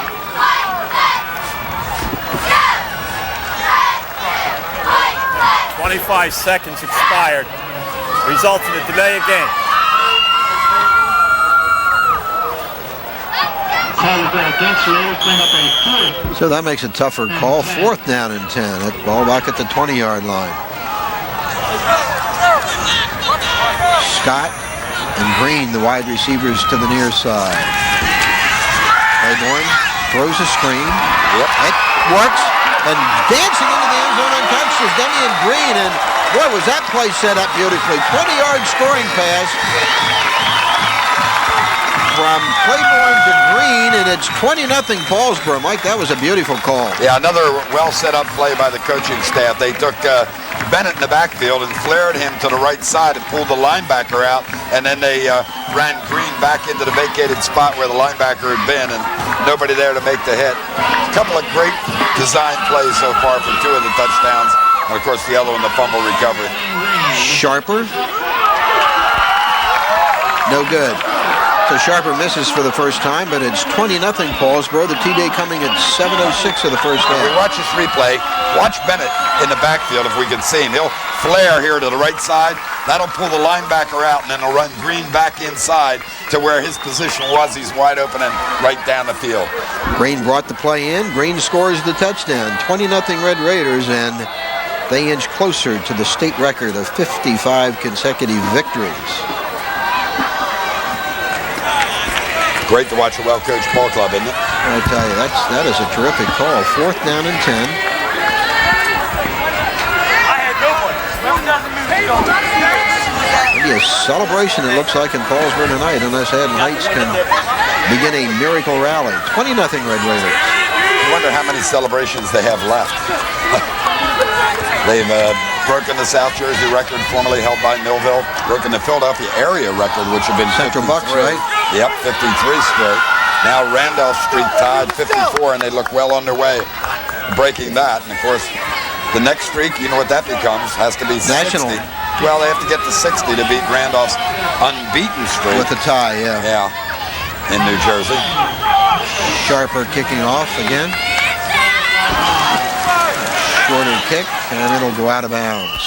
"25 seconds expired, resulting in a delay of game." So that makes a tougher call. 4th down and 10. That ball back at the 20-yard line. Scott and Green, the wide receivers, to the near side. Claiborne throws a screen. Yep. It works. And dancing into the end zone untouched is Demian Green. And boy, was that play set up beautifully. 20-yard scoring pass from Claiborne to Green, and it's 20-0 Paulsboro. Mike, that was a beautiful call. Yeah, another well-set-up play by the coaching staff. They took Bennett in the backfield and flared him to the right side and pulled the linebacker out, and then they ran Green back into the vacated spot where the linebacker had been, and nobody there to make the hit. A couple of great design plays so far for 2 of the touchdowns, and of course the other one, the fumble recovery. Sharper. No good. So Sharper misses for the first time, but it's 20-0 Paulsboro. The T-Day coming at 7:06 of the first half. We watch this replay. Watch Bennett in the backfield if we can see him. He'll flare here to the right side. That'll pull the linebacker out, and then he'll run Green back inside to where his position was. He's wide open and right down the field. Green brought the play in. Green scores the touchdown. 20-0 Red Raiders, and they inch closer to the state record of 55 consecutive victories. Great to watch a well-coached ball club, isn't it? I tell you, that is a terrific call. 4th down and 10. Maybe a celebration, it looks like, in Paulsboro tonight, unless Haddon Heights can begin a miracle rally. 20-0 Red Raiders. I wonder how many celebrations they have left. They've broken the South Jersey record formerly held by Millville, broken the Philadelphia area record, which had been Central Bucks, right? Yep, 53 straight. Now Randolph Street tied 54, and they look well underway breaking that. And of course, the next streak, you know what that becomes, has to be 60. National. Well, they have to get to 60 to beat Randolph's unbeaten streak. With a tie, yeah. Yeah, in New Jersey. Sharper kicking off again. Shorter kick, and it'll go out of bounds.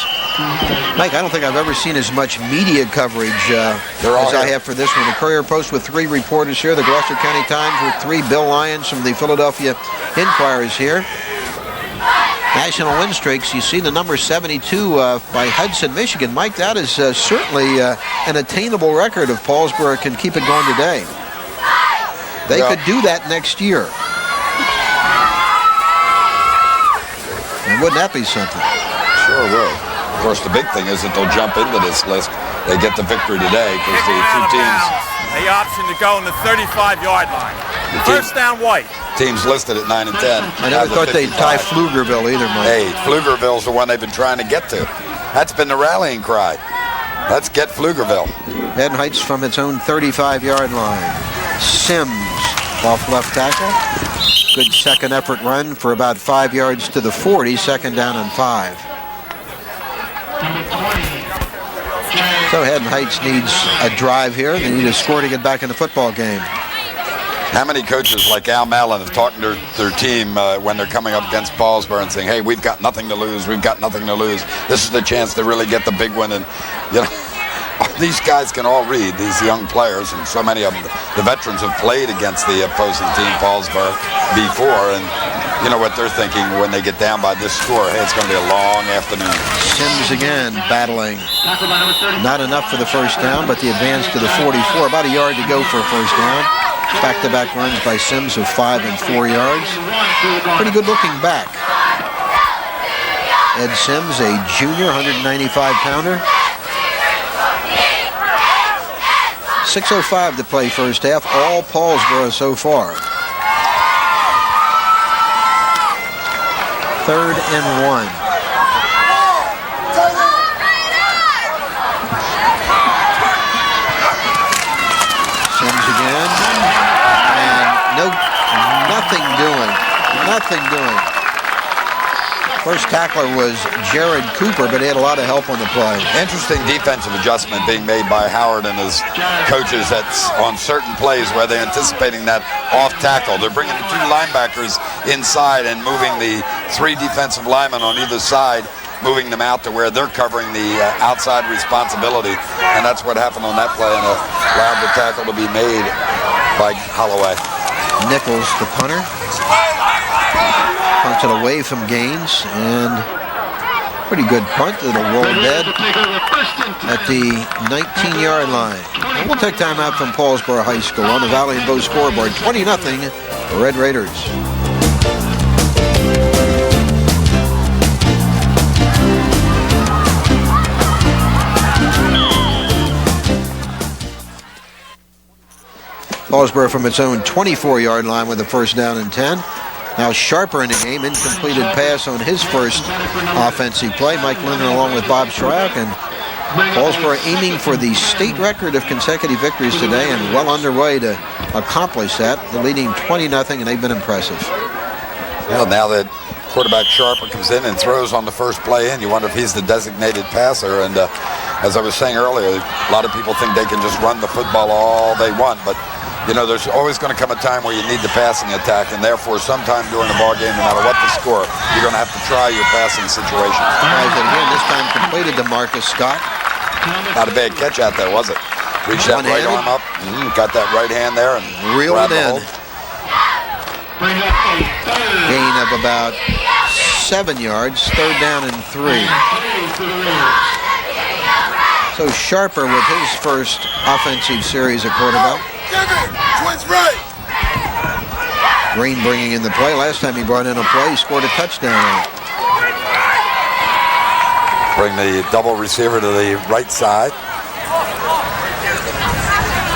Mike, I don't think I've ever seen as much media coverage as I have for this one. The Courier-Post with 3 reporters here. The Gloucester County Times with 3. Bill Lyons from the Philadelphia Inquirer is here. National win streaks. You see the number 72 by Hudson, Michigan. Mike, that is certainly an attainable record if Paulsboro can keep it going today. They could do that next year. And wouldn't that be something? Sure will. Of course, the big thing is that they'll jump into this list. They get the victory today because the 2 teams... The option to go on the 35-yard line. First down White. Teams listed at 9 and 10. I never thought they'd tie Pflugerville either, Mike. Hey, Pflugerville's the one they've been trying to get to. That's been the rallying cry. Let's get Pflugerville. Haddon Heights from its own 35-yard line. Sims off left tackle. Good second effort run for about 5 yards to the 40. 2nd down and 5. So Haddon Heights needs a drive here. They need a score to get back in the football game. How many coaches like Al Mallon have talked to their team when they're coming up against Paulsboro and saying, hey, we've got nothing to lose. We've got nothing to lose. This is the chance to really get the big one. And, you know, these guys can all read, these young players, and so many of them, the veterans have played against the opposing team, Paulsboro, before, and you know what they're thinking when they get down by this score. Hey, it's going to be a long afternoon. Sims again battling. Not enough for the first down, but the advance to the 44. About a yard to go for a first down. Back-to-back runs by Sims of 5 and 4 yards. Pretty good looking back. Ed Sims, a junior, 195-pounder. 6:05 to play first half. All Paulsboro so far. 3rd and 1. Sims again. And nothing doing. First tackler was Jared Cooper, but he had a lot of help on the play. Interesting defensive adjustment being made by Howard and his coaches that's on certain plays where they're anticipating that off tackle. They're bringing the 2 linebackers inside and moving the 3 defensive linemen on either side, moving them out to where they're covering the outside responsibility. And that's what happened on that play, and allowed the tackle to be made by Holloway. Nichols, the punter. Punts it away from Gaines, and pretty good punt. It'll roll dead at the 19-yard line. And we'll take time out from Paulsboro High School on the Valley and Bow scoreboard. 20-0 Red Raiders. Paulsboro from its own 24-yard line with a first down and 10. Now Sharper in the game, incompleted pass on his first offensive play. Mike Linder along with Bob Schrock, and Paulsboro aiming for the state record of consecutive victories today and well underway to accomplish that. They're leading 20-0, and they've been impressive. Well, now that quarterback Sharper comes in and throws on the first play in, you wonder if he's the designated passer. And as I was saying earlier, a lot of people think they can just run the football all they want, but you know, there's always going to come a time where you need the passing attack, and therefore sometime during the ball game, no matter what the score, you're going to have to try your passing situation. Tries it again, this time completed to Marcus Scott. Not a bad catch out there, was it? Reached that right arm up, got that right hand there, and reeled it in. Gain of about 7 yards, 3rd down and 3. So Sharper with his first offensive series at quarterback. Green bringing in the play. Last time he brought in a play, he scored a touchdown on it. Bring the double receiver to the right side.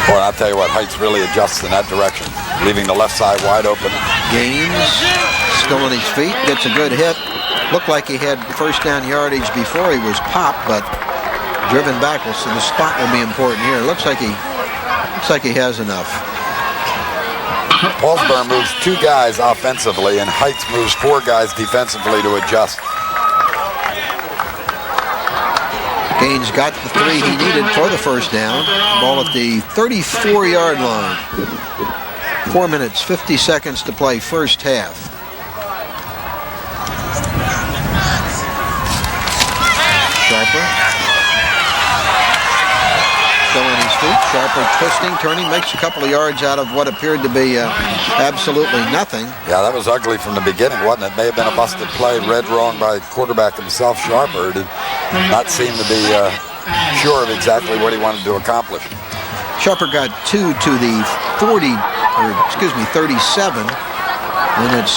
Boy, I'll tell you what, Heights really adjusts in that direction, leaving the left side wide open. Gaines still on his feet, gets a good hit. Looked like he had first down yardage before he was popped, but driven back. So the spot will be important here. Looks like he has enough. Paulsboro moves 2 guys offensively, and Heights moves 4 guys defensively to adjust. Gaines got the 3 he needed for the first down. Ball at the 34-yard line. 4 minutes, 50 seconds to play first half. Sharper. Still on his feet. Sharper twisting, turning, makes a couple of yards out of what appeared to be absolutely nothing. Yeah, that was ugly from the beginning, wasn't it? May have been a busted play, read wrong by quarterback himself. Sharper did not seem to be sure of exactly what he wanted to accomplish. Sharper got 2 to the 37, and it's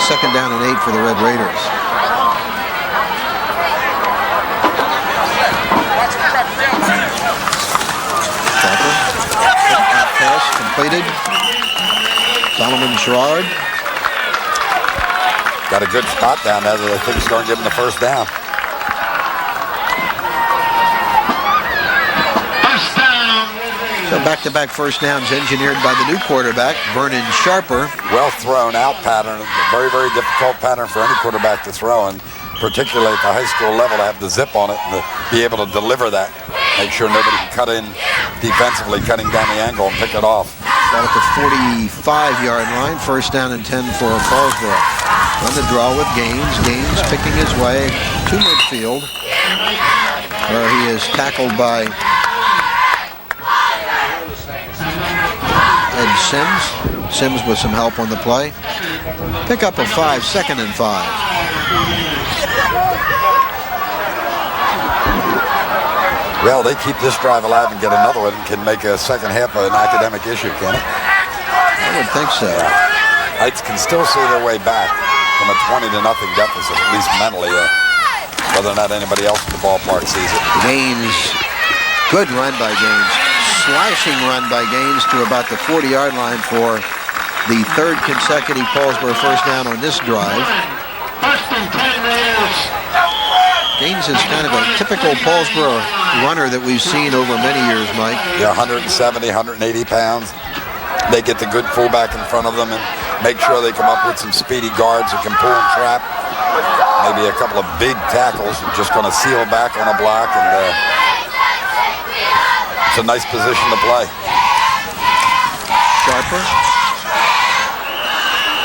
2nd down and 8 for the Red Raiders. Pass completed. Solomon Sherrard. Got a good spot down there that I think is going to give him the first down. So back-to-back first downs engineered by the new quarterback, Vernon Sharper. Well thrown out pattern. Very, very difficult pattern for any quarterback to throw, and particularly at the high school level to have the zip on it and to be able to deliver that. Make sure nobody can cut in defensively, cutting down the angle and pick it off. Ball at the 45-yard line, first down and 10 for Paulsboro. On the draw with Gaines. Gaines picking his way to midfield, where he is tackled by Ed Sims. Sims with some help on the play. Pick up a 5, 2nd and 5. Well, they keep this drive alive and get another one and can make a second half an academic issue, can it? I would think so. Heights can still see their way back from a 20-0 deficit, at least mentally, whether or not anybody else in the ballpark sees it. Gaines Good run by Gaines. Slashing run by Gaines to about the 40-yard line for the third consecutive Paulsboro first down on this drive. First and 10 Raiders. Gaines is kind of a typical Paulsboro runner that we've seen over many years, Mike. Yeah, 170, 180 pounds. They get the good fullback in front of them and make sure they come up with some speedy guards that can pull and trap. Maybe a couple of big tackles just going to seal back on a block, and it's a nice position to play. Sharper.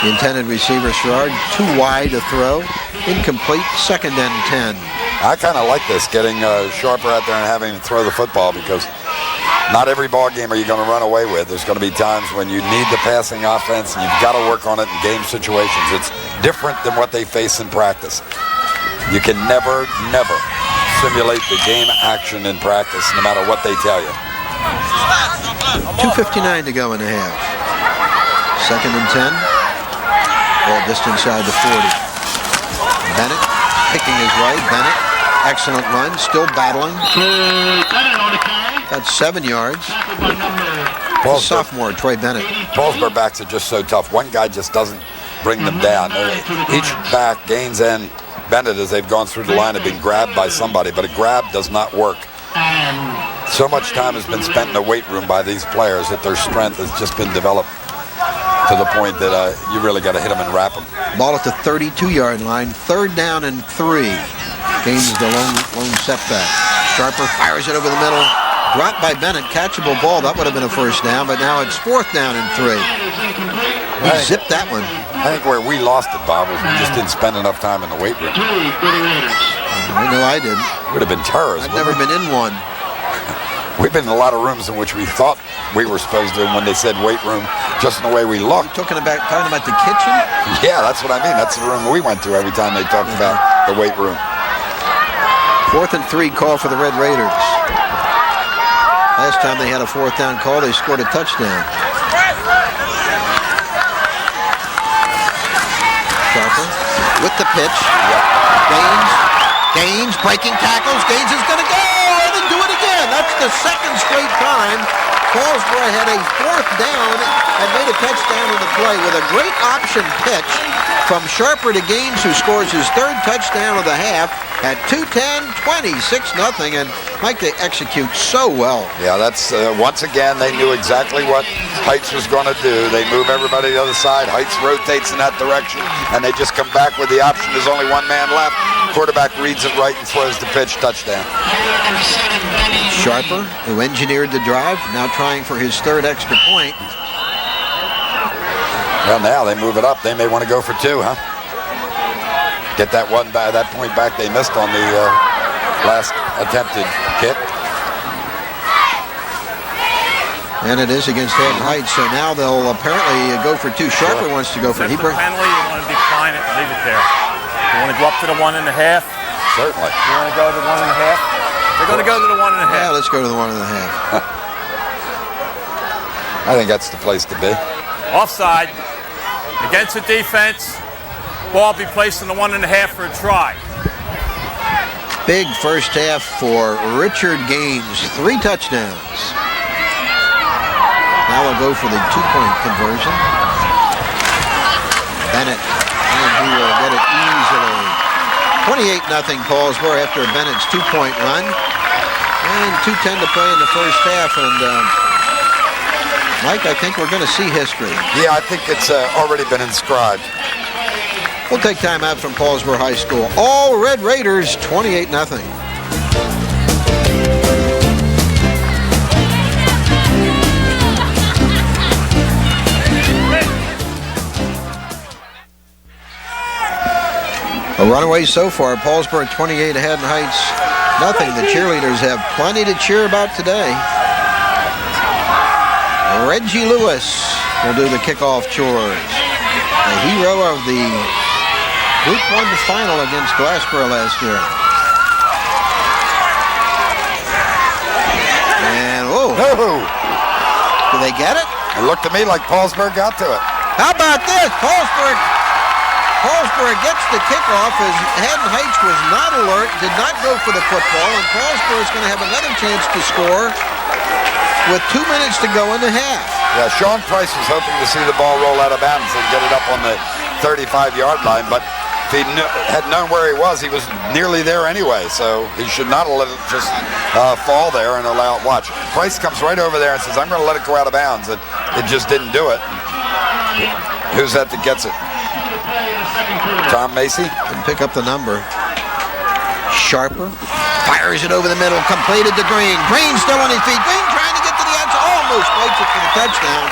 The intended receiver, Sherrard, too wide to throw. Incomplete, second and 10. I kind of like this, getting Sharper out there and having him throw the football, because not every ball game are you going to run away with. There's going to be times when you need the passing offense, and you've got to work on it in game situations. It's different than what they face in practice. You can never simulate the game action in practice, no matter what they tell you. 2:59 to go in the half. Second and 10. Ball just inside the 40. Bennett picking his way. Bennett, excellent run, still battling. That's 7 yards. Sophomore, Troy Bennett. Paulsboro backs are just so tough. One guy just doesn't bring them down. Each back, Gaines and Bennett, as they've gone through the line, have been grabbed by somebody, but a grab does not work. So much time has been spent in the weight room by these players that their strength has just been developed to the point that you really got to hit them and wrap them. Ball at the 32-yard line, third down and 3. Gaines the lone setback. Sharper fires it over the middle. Dropped by Bennett, catchable ball. That would have been a first down, but now it's fourth down and 3. He zipped that one. I think where we lost it, Bob, was we just didn't spend enough time in the weight room. I know I didn't. It would have been terrorist. I've never been in one. We've been in a lot of rooms in which we thought we were supposed to, and when they said weight room, just in the way we looked. Talking about the kitchen? Yeah, that's what I mean. That's the room we went to every time they talked about the weight room. Fourth and 3 call for the Red Raiders. Last time they had a fourth down call, they scored a touchdown. Sharper with the pitch. Gaines breaking tackles. Gaines is going to go and do it again. That's the second straight time Paulsboro had a fourth down and made a touchdown on the play with a great option pitch from Sharper to Gaines, who scores his third touchdown of the half at 2:10, 26-0, and Mike, they execute so well. Yeah, that's once again they knew exactly what Heights was going to do. They move everybody to the other side. Heights rotates in that direction, and they just come back with the option. There's only one man left. Quarterback reads it right and throws the pitch. Touchdown. Sharper, who engineered the drive, now trying for his third extra point. Well, now they move it up. They may want to go for 2, huh? Get that point back they missed on the last attempted kick. And it is against Haddon Heights, so now they'll apparently go for 2. Sharper wants to go for it. Penalty, you want to decline it and leave it there. You want to go up to the 1.5? Certainly. You want to go to the 1.5? They're going to go to the 1.5. Yeah, let's go to the 1.5. I think that's the place to be. Offside. Against the defense. Ball be placed in the 1.5 for a try. Big first half for Richard Gaines. 3 touchdowns. Now we'll go for the 2-point conversion. Bennett, and he will get it easily. 28-0 Paulsboro after Bennett's 2-point run. And 2:10 to play in the first half. And Mike, I think we're going to see history. Yeah, I think it's already been inscribed. We'll take time out from Paulsboro High School. All Red Raiders, 28-0. A runaway so far. Paulsboro 28, Haddon Heights nothing. The cheerleaders have plenty to cheer about today. Reggie Lewis will do the kickoff chores. The hero of the Group 1 final against Glassboro last year. And whoa! Do they get it? It looked to me like Paulsboro got to it. How about this? Paulsboro Paulsboro gets the kickoff as Haddon Heights was not alert, did not go for the football, and Paulsboro is going to have another chance to score with 2 minutes to go in the half. Yeah, Sean Price was hoping to see the ball roll out of bounds and get it up on the 35-yard line, but if he had known where he was nearly there anyway, so he should not have let it just fall there and allow it. Watch, Price comes right over there and says, I'm going to let it go out of bounds, and it just didn't do it. Who's that gets it? Tom Macy? Can pick up the number. Sharper fires it over the middle, completed to Green. Green still on his feet. Green trying to get to the outside, almost makes it for the touchdown.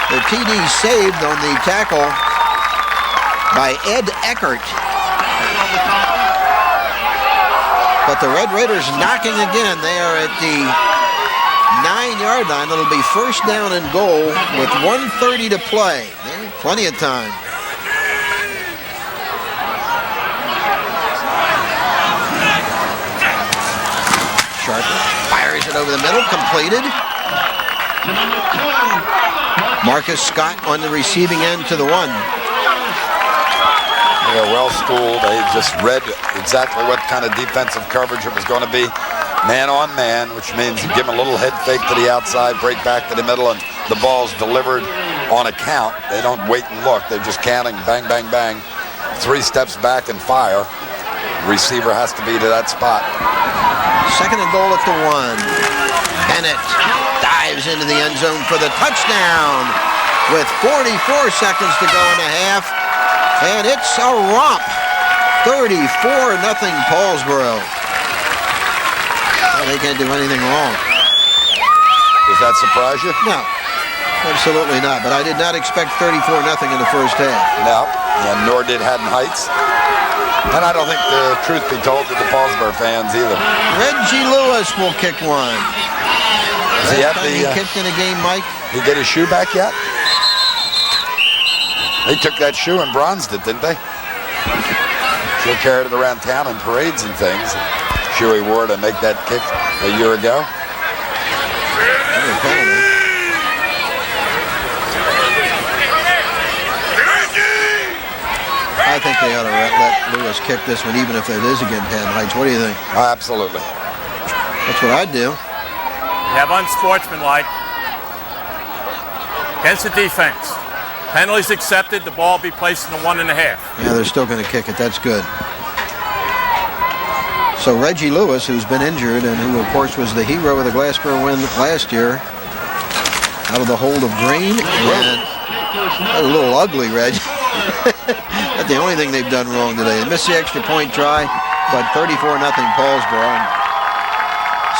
The TD saved on the tackle by Ed Eckert. But the Red Raiders knocking again. They are at the 9-yard line. It'll be first down and goal with 1:30 to play. Plenty of time. Sharper fires it over the middle, completed. Marcus Scott on the receiving end to the 1. They're well schooled. They just read exactly what kind of defensive coverage it was going to be. Man on man, which means you give them a little head fake to the outside, break back to the middle, and the ball's delivered on a count. They don't wait and look. They're just counting, bang, bang, bang. 3 steps back and fire. Receiver has to be to that spot. Second and goal at the 1. Bennett dives into the end zone for the touchdown with 44 seconds to go in the half. And it's a romp. 34-0 Paulsboro. Well, they can't do anything wrong. Does that surprise you? No, absolutely not. But I did not expect 34-0 in the first half. No, and nor did Haddon Heights. And I don't think the truth be told to the Paulsboro fans either. Reggie Lewis will kick one. Does he have he kicked in a game, Mike? Did he get his shoe back yet? They took that shoe and bronzed it, didn't they? She'll carry it around town in parades and things. Shoe he wore to make that kick a year ago. I think they ought to let Lewis kick this one, even if it is against Haddon Heights. What do you think? Absolutely. That's what I'd do. You have unsportsmanlike against the defense. Penalties accepted. The ball be placed in the 1.5. Yeah, they're still going to kick it. That's good. So Reggie Lewis, who's been injured and who, of course, was the hero of the Glassboro win last year, out of the hold of Green. And a little ugly, Reggie. That's the only thing they've done wrong today. They missed the extra point try, but 34-0 Paulsboro. And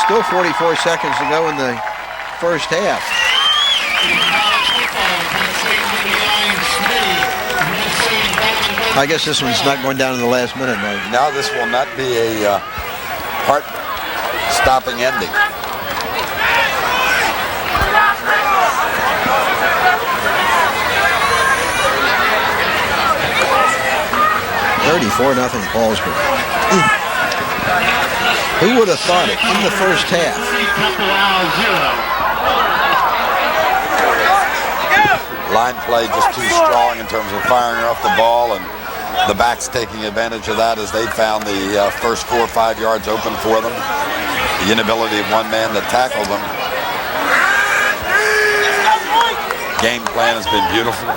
still 44 seconds to go in the first half. I guess this one's not going down in the last minute, Mike. Now this will not be a heart-stopping ending. 34-0 Paulsboro. Who would have thought it in the first half? Line play just too strong in terms of firing off the ball, and the backs taking advantage of that as they found the first 4 or 5 yards open for them. The inability of one man to tackle them. Game plan has been beautiful.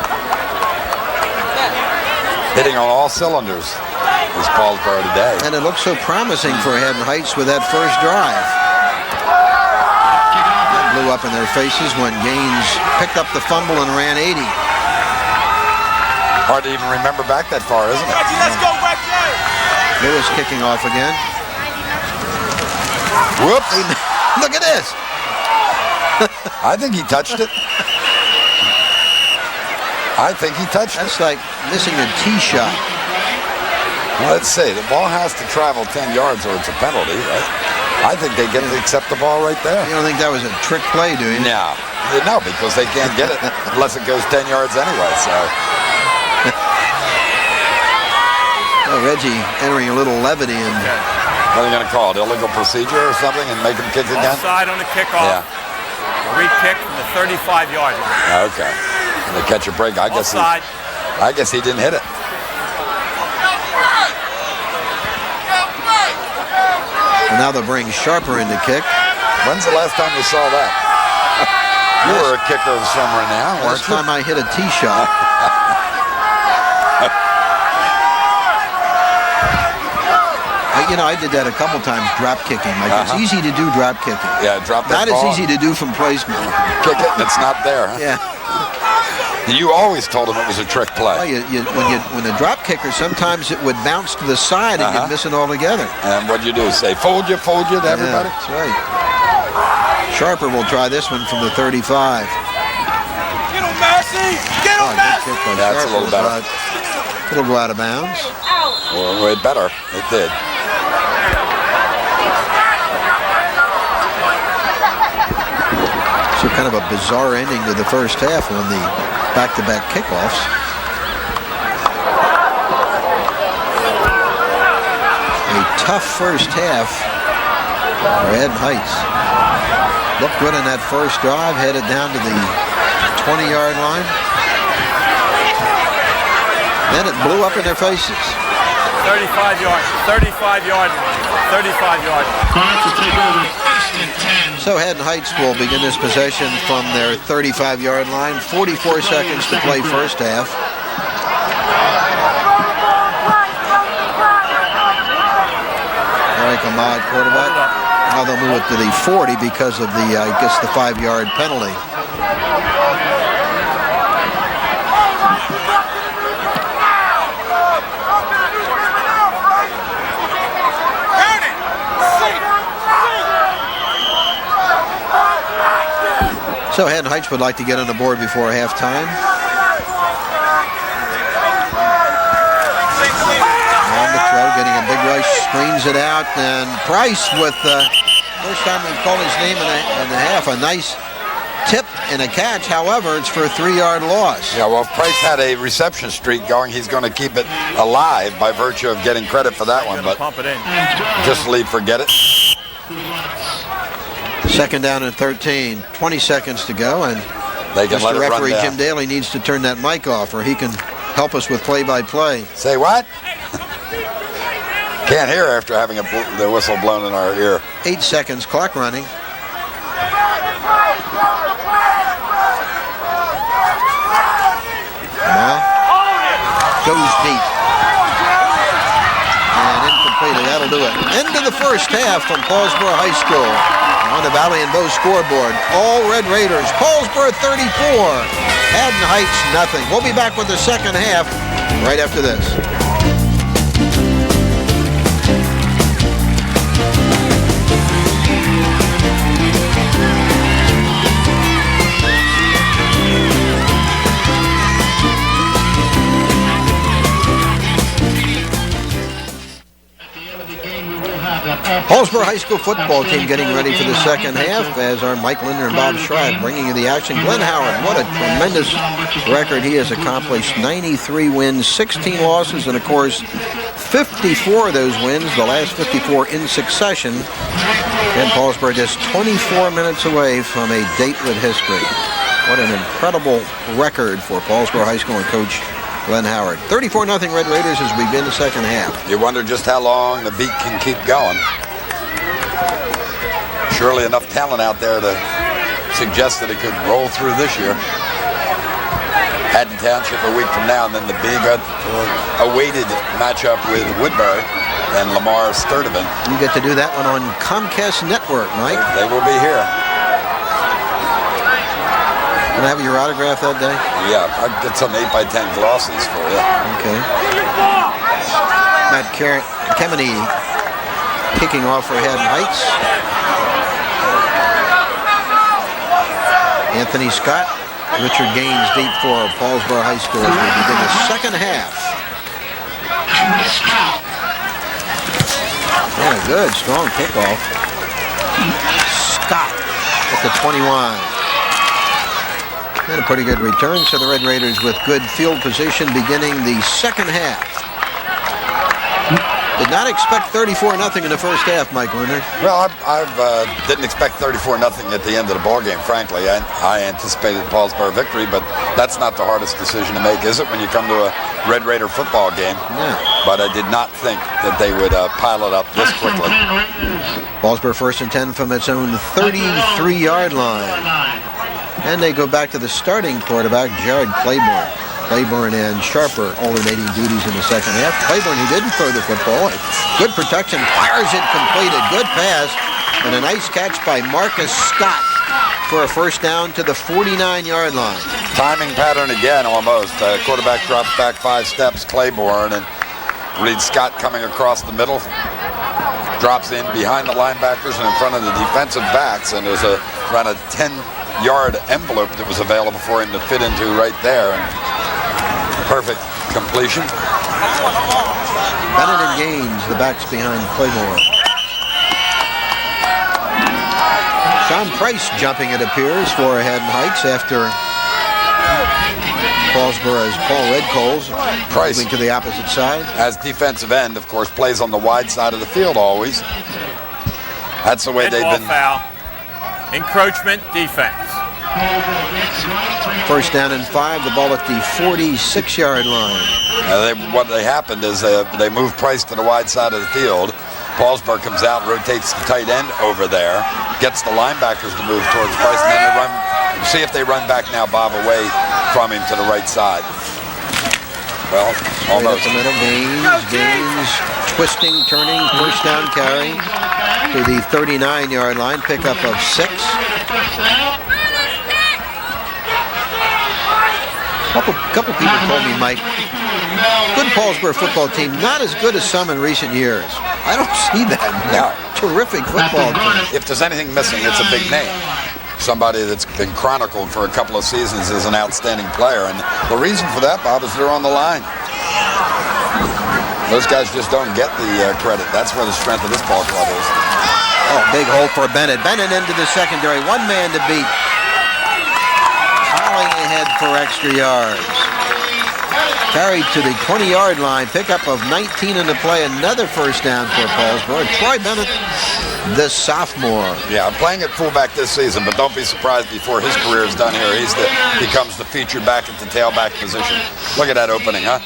Hitting on all cylinders is Paulsboro today. And it looks so promising for Haddon Heights with that first drive. That blew up in their faces when Gaines picked up the fumble and ran 80. Hard to even remember back that far, isn't it? Let's go, Reggie! Lewis kicking off again. Whoops! Look at this. I think he touched it. I think he touched it. That's like missing a tee shot. Well, let's see. The ball has to travel 10 yards or it's a penalty, right? I think they get to accept the ball right there. You don't think that was a trick play, do you? No. No, because they can't get it unless it goes 10 yards anyway, so. Well, Reggie entering a little levity. And what are they going to call it? Illegal procedure or something and make him kick again? Offside on the kickoff. Yeah. Re-kick from the 35-yard line. Okay. The catch a break. I guess he didn't hit it. And now they'll bring Sharper in to kick. When's the last time you saw that? You were a kicker somewhere now, weren't Last you? time I hit a tee shot. I did that a couple times, drop kicking. Like it's easy to do drop kicking. Yeah, drop that Not ball. as easy to do from placement. Kick it and it's not there. Huh? Yeah. You always told him it was a trick play. Well, when the drop kicker, sometimes it would bounce to the side and you'd miss it altogether. And what'd you do? Say, fold you to everybody? Yeah, that's right. Sharper will try this one from the 35. Get him, Massey! Get him, Massey! That's a little better. It'll go out of bounds. Well, it better. It did. So kind of a bizarre ending to the first half on the back-to-back kickoffs. A tough first half for Haddon Heights. Looked good on that first drive, headed down to the 20-yard line. Then it blew up in their faces. 35-yard line. 35-yard line. Going to take over 1st and 10. So Haddon Heights will begin this possession from their 35-yard line. 44 seconds to play first half. Eric Ahmad, quarterback. Now they'll move it to the 40 because of the, I guess, the 5-yard penalty. So Haddon Heights would like to get on the board before halftime. On the throw, getting a big rush, screens it out, and Price with first time we've called his name in a half, a nice tip and a catch. However, it's for a 3-yard loss. Yeah, well, if Price had a reception streak going, he's going to keep it alive by virtue of getting credit for that one. But Pump it in. just leave, forget it. Second down and 13. 20 seconds to go, and They can let Mr. it run Referee down. Jim Daly needs to turn that mic off, or he can help us with play-by-play. Say what? Can't hear after having the whistle blown in our ear. 8 seconds, clock running. Now, goes deep. And incomplete, that'll do it. End of the first half from Paulsboro High School. On the Valley and Bow scoreboard, all Red Raiders, Paulsboro 34, Haddon Heights nothing. We'll be back with the second half right after this. Paulsboro High School football team getting ready for the second half as are Mike Linder and Bob Schreiber bringing you the action. Glenn Howard, what a tremendous record he has accomplished. 93 wins, 16 losses, and of course 54 of those wins, the last 54 in succession. And Paulsboro just 24 minutes away from a date with history. What an incredible record for Paulsboro High School and Coach Glenn Howard. 34-0 Red Raiders as we begin the second half. You wonder just how long the beat can keep going. Surely enough talent out there to suggest that it could roll through this year. Haddon Township a week from now, and then the big awaited matchup with Woodbury and Lamar Sturtevant. You get to do that one on Comcast Network, Mike. They will be here. Can I have your autograph that day? Yeah, I'll get some 8x10 glossies for you. Okay. Matt Kemeny kicking off for Haddon Heights. Anthony Scott, Richard Gaines deep for Paulsboro High School as we begin the second half. Yeah, good, strong kickoff. Scott at the 21. And a pretty good return, so the Red Raiders with good field position beginning the second half. Did not expect 34-0 in the first half, Mike Linder. Well, I didn't expect 34-0 at the end of the ball game, frankly. I anticipated Paulsboro victory, but that's not the hardest decision to make, is it, when you come to a Red Raider football game? No. But I did not think that they would pile it up this quickly. Paulsboro first and 10 from its own 33-yard line. And they go back to the starting quarterback, Jared Claiborne. Claiborne and Sharper alternating duties in the second half. Claiborne, who didn't throw the football, good protection, fires it completed. Good pass, and a nice catch by Marcus Scott for a first down to the 49-yard line. Timing pattern again, almost. Quarterback drops back 5 steps, Claiborne, and Reed Scott coming across the middle. Drops in behind the linebackers and in front of the defensive backs, and there's around a 10-yard envelope that was available for him to fit into right there. And perfect completion. Bennett and Gaines, the backs behind Claiborne. Sean Price jumping, it appears, for Haddon Heights after Paulsboro's Paul Redcoles moving to the opposite side. As defensive end, of course, plays on the wide side of the field always. That's the way they've been. Foul. Encroachment defense. First down and 5, the ball at the 46-yard line. What happened is they moved Price to the wide side of the field. Paulsboro comes out, rotates the tight end over there, gets the linebackers to move towards Price, and then they run. See if they run back now, Bob, away from him to the right side. Well, almost. Right up the middle, Gaines, twisting, turning, first down carry to the 39-yard line, pickup of 6. Couple people told me, Mike, good Paulsboro football team, not as good as some in recent years. I don't see that. No. Terrific football team. If there's anything missing, it's a big name. Somebody that's been chronicled for a couple of seasons as an outstanding player. And the reason for that, Bob, is they're on the line. Those guys just don't get the credit. That's where the strength of this ball club is. Oh, big hole for Bennett. Bennett into the secondary. One man to beat. Piling ahead for extra yards. Carried to the 20-yard line. Pickup of 19 in the play. Another first down for Paulsboro. Troy Bennett, the sophomore. Yeah, playing at fullback this season, but don't be surprised before his career is done here. Becomes the featured back at the tailback position. Look at that opening, huh?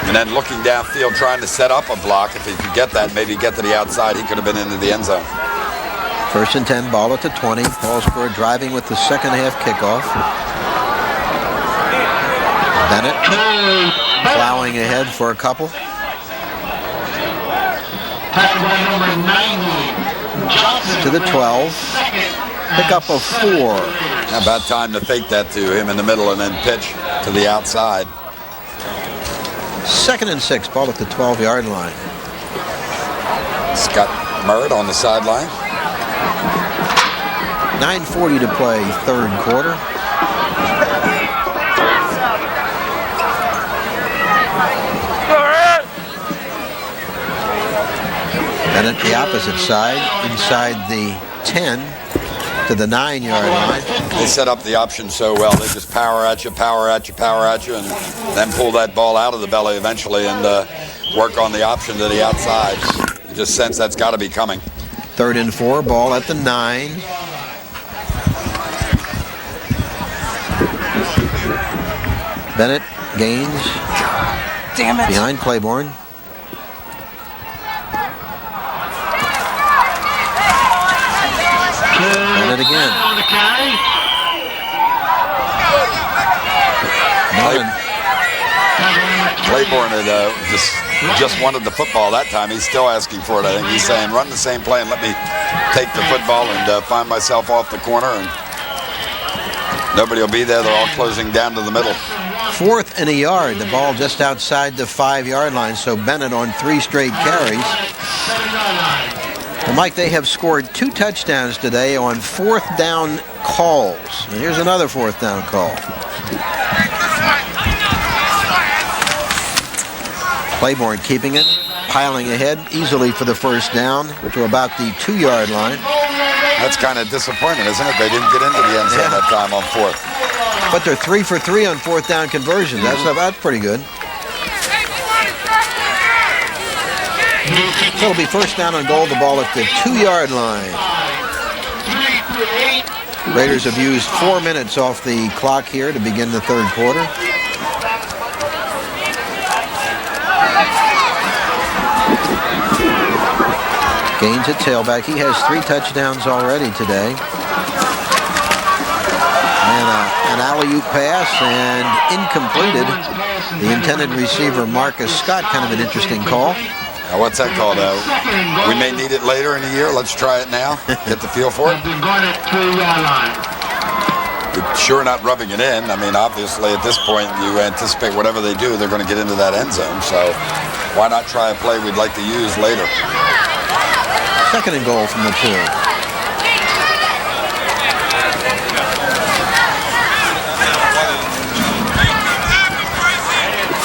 And then looking downfield, trying to set up a block. If he could get that, maybe get to the outside, he could have been into the end zone. First and 10, ball at the 20. Paulsboro driving with the second half kickoff. Bennett plowing ahead for a couple. To the 12. Pickup of 4. About time to fake that to him in the middle and then pitch to the outside. Second and 6, ball at the 12-yard line. Scott Merritt on the sideline. 9:40 to play, third quarter. Bennett the opposite side, inside the 10 to the 9-yard line. They set up the option so well. They just power at you, power at you, power at you, and then pull that ball out of the belly eventually and work on the option to the outside. You just sense that's got to be coming. Third and 4, ball at the 9. Bennett, Gaines. Damn it. Behind Claiborne. Bennett again. Claiborne had just wanted the football that time. He's still asking for it, I think. He's saying, run the same play and let me take the football and find myself off the corner. And nobody will be there. They're all closing down to the middle. 4th and a yard. The ball just outside the 5-yard line. So Bennett on 3 straight carries. And Mike, they have scored 2 touchdowns today on 4th down calls. And here's another 4th down call. Claiborne keeping it, piling ahead easily for the first down to about the 2-yard line. That's kind of disappointing, isn't it? They didn't get into the end zone that time on 4th. But they're 3 for 3 on 4th down conversions. That's pretty good. So it'll be first down and goal, the ball at the 2-yard line. Raiders have used 4 minutes off the clock here to begin the third quarter. Gaines at tailback. He has 3 touchdowns already today. And an alley-oop pass and incompleted. The intended receiver, Marcus Scott, kind of an interesting call. Now, what's that called? We may need it later in the year. Let's try it now. Get the feel for it. You're sure not rubbing it in. I mean, obviously, at this point, you anticipate whatever they do, they're going to get into that end zone. So why not try a play we'd like to use later? 2nd and goal from the 2.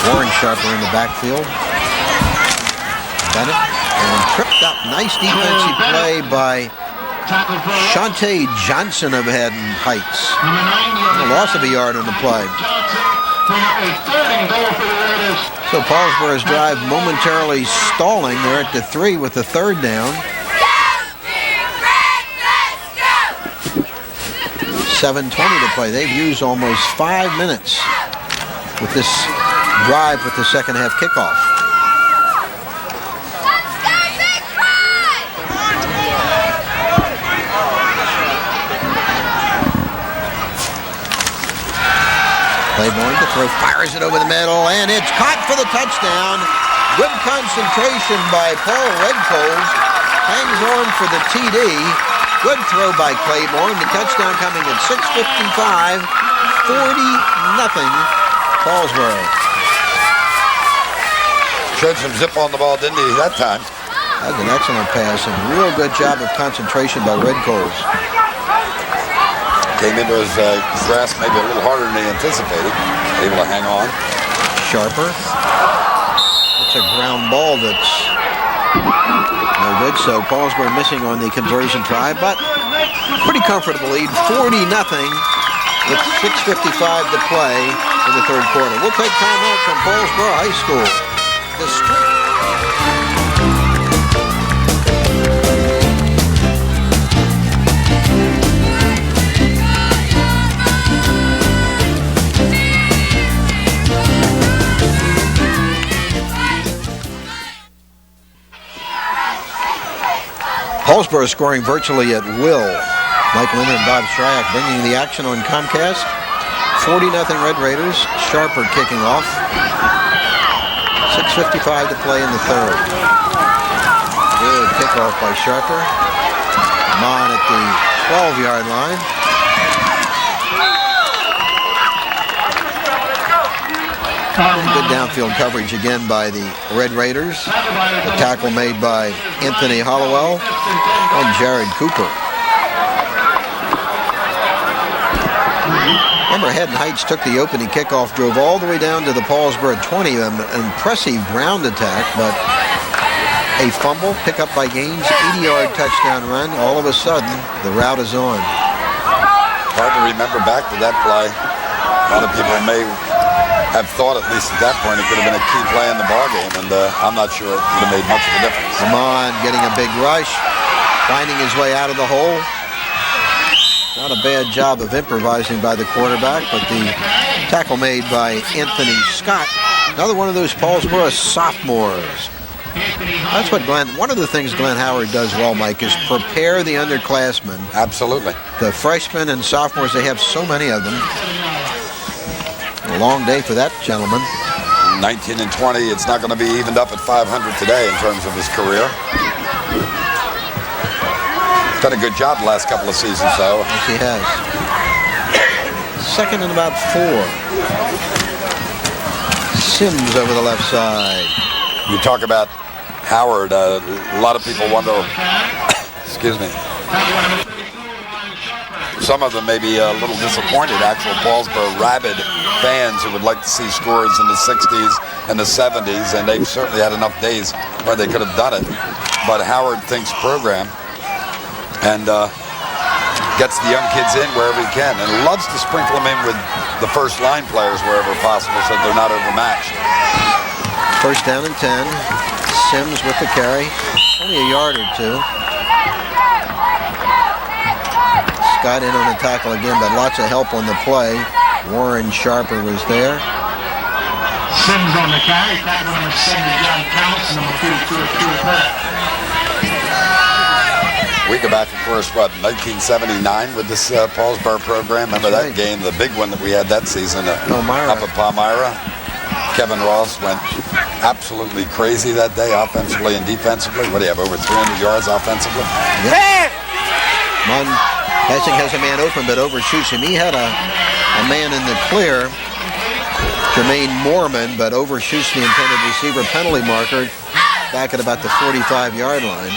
Warren Sharper in the backfield. Bennett, and tripped up. Nice defensive play by Shante Johnson of Haddon Heights. A loss of a yard on the play. So Paulsboro's drive momentarily stalling. They're at the 3 with the 3rd down. 7:20 to play. They've used almost 5 minutes with this drive with the second half kickoff. Claiborne to throw, fires it over the middle, and it's caught for the touchdown. Good concentration by Paul Redcold. Hangs on for the TD. Good throw by Claiborne. The touchdown coming at 6:55. 40-0 Paulsboro. Showed some zip on the ball, didn't he, that time? That was an excellent pass and real good job of concentration by Redcold. Came into his grasp maybe a little harder than he anticipated. Able to hang on. Sharper. It's a ground ball that's no good. So Paulsboro missing on the conversion try, but pretty comfortable lead, 40-0 with 6:55 to play in the 3rd quarter. We'll take time out from Paulsboro High School. The street. Paulsboro scoring virtually at will. Mike Linder and Bob Shryak bringing the action on Comcast. 40-0 Red Raiders. Sharper kicking off. 6:55 to play in the 3rd. Good kickoff by Sharper. Mon at the 12-yard line. Good downfield coverage again by the Red Raiders. A tackle made by Anthony Hollowell and Jared Cooper. Remember, Haddon Heights took the opening kickoff, drove all the way down to the Paulsboro 20. An impressive ground attack, but a fumble, pick up by Gaines, 80-yard touchdown run. All of a sudden, the route is on. Hard to remember back to that play. A lot of people may have thought, at least at that point, it could have been a key play in the ballgame, and I'm not sure it would have made much of a difference. Amon getting a big rush, finding his way out of the hole. Not a bad job of improvising by the quarterback, but the tackle made by Anthony Scott. Another one of those Paulsboro sophomores. That's what one of the things Glenn Howard does well, Mike, is prepare the underclassmen. Absolutely. The freshmen and sophomores, they have so many of them. A long day for that gentleman. 19 and 20. It's not going to be evened up at 500 today in terms of his career. Done a good job the last couple of seasons, though. Yes, he has. 2nd and about 4. Sims over the left side. You talk about Howard. A lot of people wonder, excuse me, some of them may be a little disappointed, actual Paulsboro rabid fans who would like to see scores in the 60s and the 70s, and they've certainly had enough days where they could have done it. But Howard thinks program and gets the young kids in wherever he can, and loves to sprinkle them in with the first line players wherever possible so they're not overmatched. 1st down and 10. Sims with the carry. Only a yard or 2. Scott in on the tackle again, but lots of help on the play. Warren Sharper was there. Sims on the carry. Tackle number 7, John Thomas, number 42 of Bennett. We go back, of course, 1979 with this Paulsboro program. Remember that game, the big one that we had that season up at Palmyra? Kevin Ross went absolutely crazy that day, offensively and defensively. What do you have, over 300 yards offensively? Yep. Hessing has a man open, but overshoots him. He had a man in the clear, Jermaine Moorman, but overshoots the intended receiver penalty marker back at about the 45-yard line.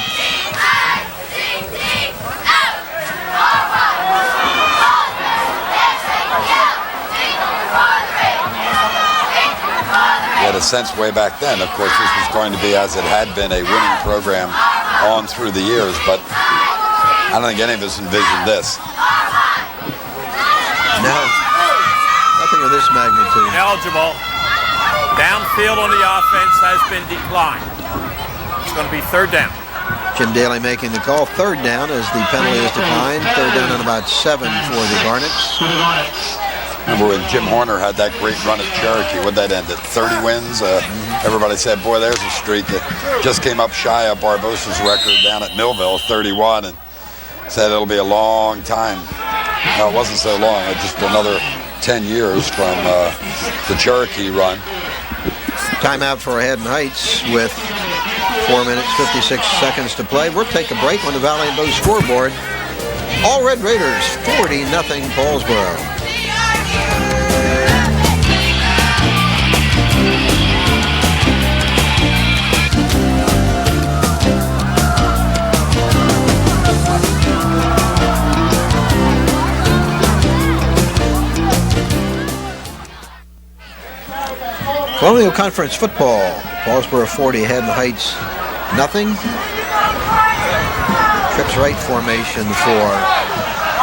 We had a sense way back then, of course, this was going to be, as it had been, a winning program on through the years, but I don't think any of us envisioned this. No, nothing of this magnitude. Eligible. Downfield on the offense has been declined. It's going to be third down. Jim Daly making the call. Third down as the penalty is declined. Third down on about 7 for the Garnets. Remember when Jim Horner had that great run at Cherokee? What'd that end at? 30 wins? Everybody said, boy, there's a streak that just came up shy of Barbosa's record down at Millville, 31, and said it'll be a long time. No, it wasn't so long. Just another 10 years from the Cherokee run. Timeout for Haddon Heights with 4 minutes, 56 seconds to play. We'll take a break on the Valley and Bow scoreboard. All Red Raiders, 40-0 Paulsboro. Colonial Conference football. Paulsboro 40, Haddon Heights nothing. Trips right formation for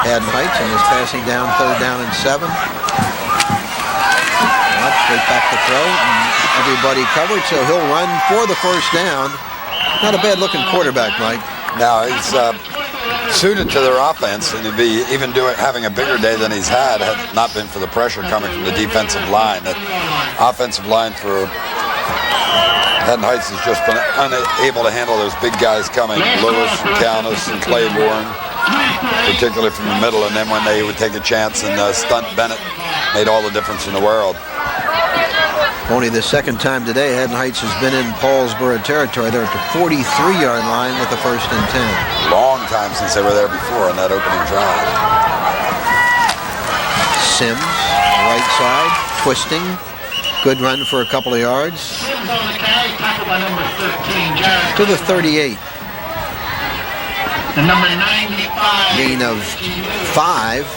Haddon Heights and is passing down third down and 7. Straight back to throw. And everybody covered, so he'll run for the first down. Not a bad looking quarterback, Mike. No, he's suited to their offense, and he'd be even having a bigger day than he's had not been for the pressure coming from the defensive line. That offensive line for Haddon Heights has just been unable to handle those big guys coming, Lewis and Countess and Claiborne, particularly from the middle, and then when they would take a chance and stunt Bennett, made all the difference in the world. Only the second time today Haddon Heights has been in Paulsboro territory. They're at the 43-yard line with the 1st and 10. Long time since they were there before on that opening drive. Sims, right side, twisting. Good run for a couple of yards. To the 38. The number 95. Gain of 5.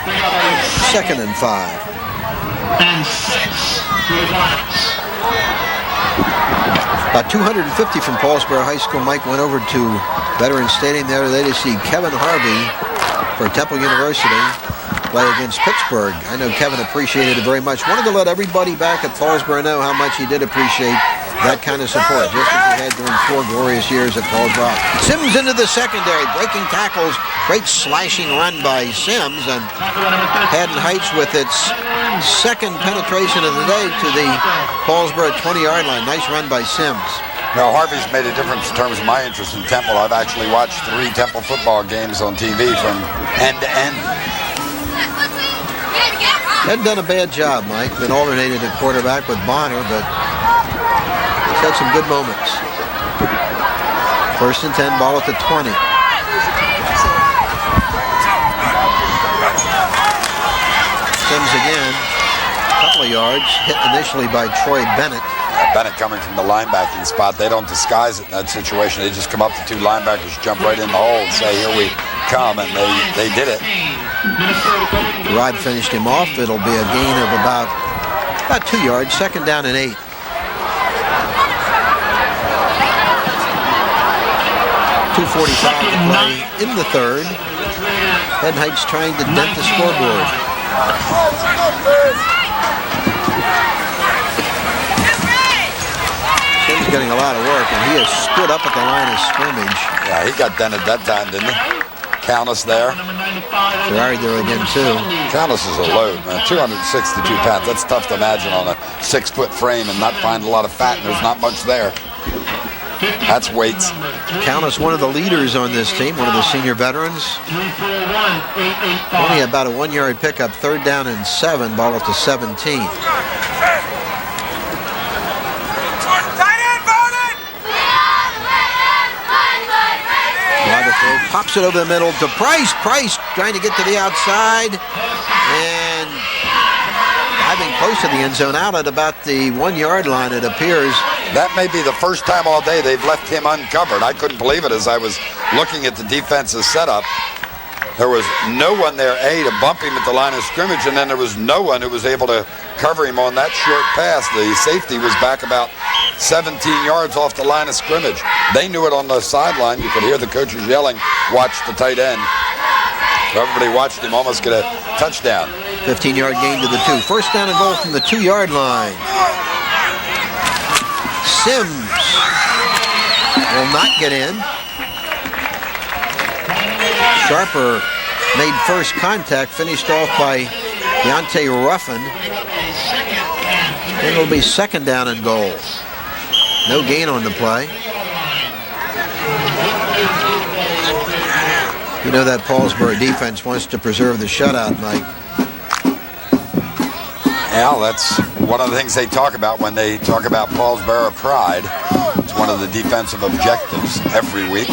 2nd and 5. And 6 for the Garnets. About 250 from Paulsboro High School. Mike went over to Veterans Stadium there today to see Kevin Harvey for Temple University play against Pittsburgh. I know Kevin appreciated it very much. Wanted to let everybody back at Paulsboro know how much he did appreciate that kind of support, just as he had during 4 glorious years at Paulsboro. Sims into the secondary, breaking tackles. Great slashing run by Sims, and Haddon Heights with its second penetration of the day to the Paulsboro 20-yard line. Nice run by Sims. Now, Harvey's made a difference in terms of my interest in Temple. I've actually watched 3 Temple football games on TV from end to end. Hadn't done a bad job, Mike. Been alternated at quarterback with Bonner, but he's had some good moments. 1st and 10, ball at the 20. Sims again, a couple of yards, hit initially by Troy Bennett. Bennett coming from the linebacking spot. They don't disguise it in that situation. They just come up to 2 linebackers, jump right in the hole and say, here we come, and they did it. Rod finished him off. It'll be a gain of about 2 yards, 2nd down and 8. 2:45 to play in the 3rd. Haddon Heights trying to dent the scoreboard. Sims getting a lot of work, and he has stood up at the line of scrimmage. Yeah, he got dented that time, didn't he? Countess there. Ferrari there again, too. Countess is a load, man. 262 pounds. That's tough to imagine on a 6-foot frame and not find a lot of fat, and there's not much there. That's weights. Count as one of the leaders on this team, one of the senior veterans. 341-885. Only about a 1-yard pickup, 3rd down and 7, ball up to 17. Pops it over the middle to Price. Price trying to get to the outside and driving close to the end zone, out at about the 1-yard line, it appears. That may be the first time all day they've left him uncovered. I couldn't believe it as I was looking at the defense's setup. There was no one there, A, to bump him at the line of scrimmage, and then there was no one who was able to cover him on that short pass. The safety was back about 17 yards off the line of scrimmage. They knew it on the sideline. You could hear the coaches yelling, "Watch the tight end." Everybody watched him almost get a touchdown. 15-yard gain to the 2. 1st down and goal from the 2-yard line. Sims will not get in. Sharper made first contact, finished off by Deontay Ruffin. And it'll be 2nd down and goal. No gain on the play. You know that Paulsboro defense wants to preserve the shutout, Mike. Yeah, that's one of the things they talk about when they talk about Paulsboro pride. It's one of the defensive objectives every week.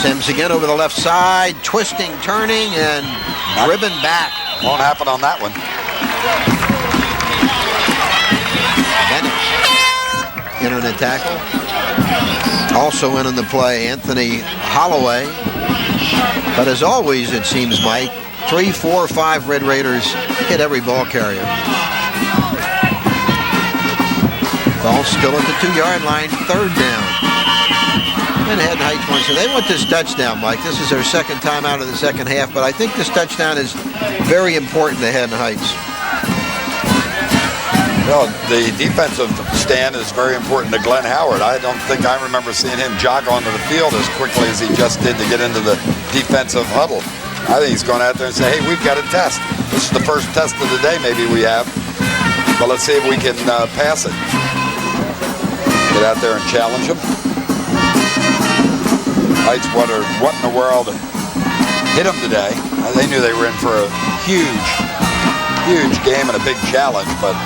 Sims again over the left side, twisting, turning, and driven back. Won't happen on that one. Bennett in on a tackle. Also in on the play, Anthony Holloway. But as always, it seems, Mike, 3, 4, 5 Red Raiders hit every ball carrier. Ball still at the 2-yard line, 3rd down. And Haddon Heights wants it. They want this touchdown, Mike. This is their 2nd time out of the 2nd half, but I think this touchdown is very important to Haddon Heights. Well, the defensive stand is very important to Glenn Howard. I don't think I remember seeing him jog onto the field as quickly as he just did to get into the defensive huddle. I think he's going out there and say, hey, we've got a test. This is the first test of the day maybe we have. But let's see if we can pass it. Get out there and challenge him. Heights wondered what in the world hit him today. They knew they were in for a huge game and a big challenge, but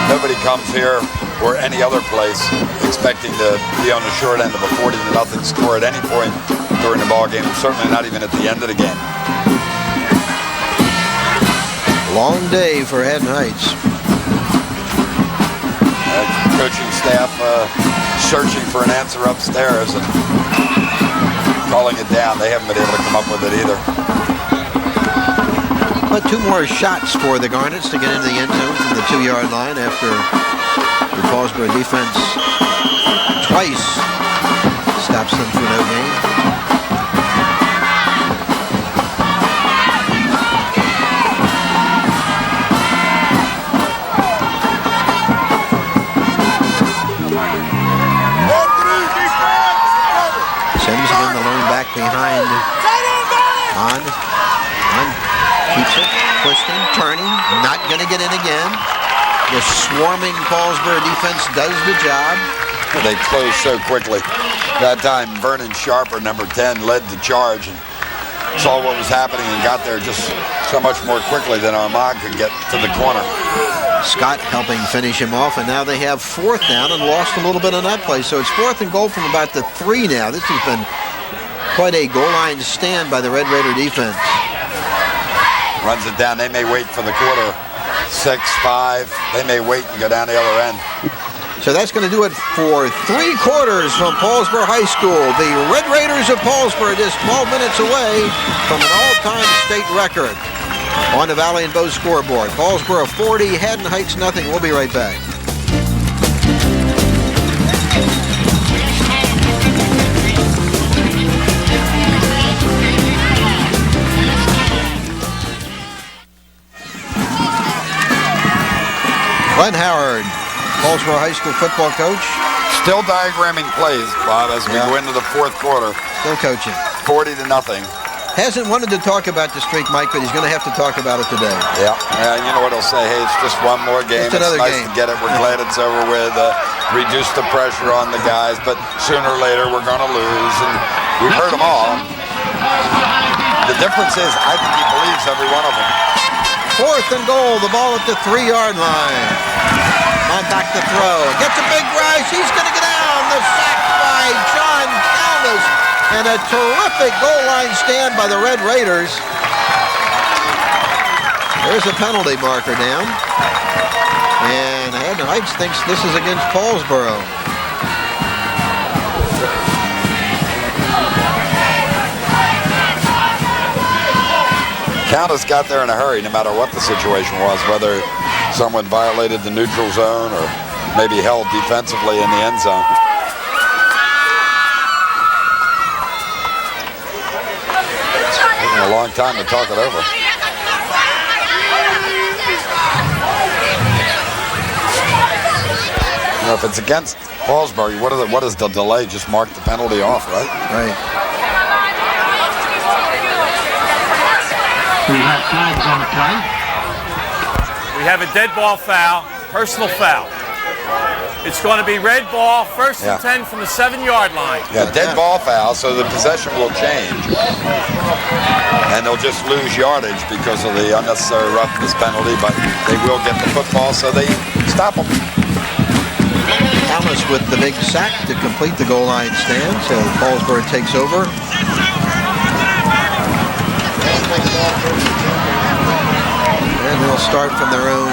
nobody comes here or any other place expecting to be on the short end of a 40-0 score at any point during the ball game, certainly not even at the end of the game. Long day for Haddon Heights. Coaching staff searching for an answer upstairs and calling it down. They haven't been able to come up with it either. But 2 more shots for the Garnets to get into the end zone from the 2-yard line after the Paulsboro defense twice stops them for no gain. Sims again, the lone back behind on keeps it, twisting, turning, not going to get in again. The swarming Paulsboro defense does the job. They closed so quickly. That time, Vernon Sharper, number 10, led the charge and saw what was happening and got there just so much more quickly than Armand could get to the corner. Scott helping finish him off, and now they have 4th down and lost a little bit on that play. So it's 4th and goal from about the 3 now. This has been quite a goal line stand by the Red Raider defense. Runs it down. They may wait for the quarter. 6-5. They may wait and go down the other end. So that's going to do it for 3 quarters from Paulsboro High School. The Red Raiders of Paulsboro just 12 minutes away from an all-time state record on the Valley and Bow scoreboard. Paulsboro 40, Haddon Heights nothing. We'll be right back. Glenn Howard, Paulsboro High School football coach. Still diagramming plays, Bob, as we go into the 4th quarter. Still coaching. 40-0. Hasn't wanted to talk about the streak, Mike, but he's going to have to talk about it today. Yeah, you know what he'll say? Hey, it's just one more game. Just another it's nice game. to get it. We're glad it's over with. Reduce the pressure on the guys, but sooner or later we're going to lose. And we've heard them all. The difference is I think he believes every one of them. 4th and goal. The ball at the 3-yard line. On back to throw. Gets a big rush. He's going to get down. The sack by John Caldas. And a terrific goal line stand by the Red Raiders. There's a penalty marker down. And Haddon Heights thinks this is against Paulsboro. Countess got there in a hurry no matter what the situation was, whether someone violated the neutral zone or maybe held defensively in the end zone. Taking a long time to talk it over. You know, if it's against Paulsboro, what does the delay just mark the penalty off, right? Right. We have flags on the play. We have a dead ball foul, personal foul. It's going to be red ball, 1st and 10 from the 7-yard line. Yeah, dead ball foul, so the possession will change. And they'll just lose yardage because of the unnecessary roughness penalty, but they will get the football, so they stop them. Thomas with the big sack to complete the goal line stand, so Paulsboro takes over. And they'll start from their own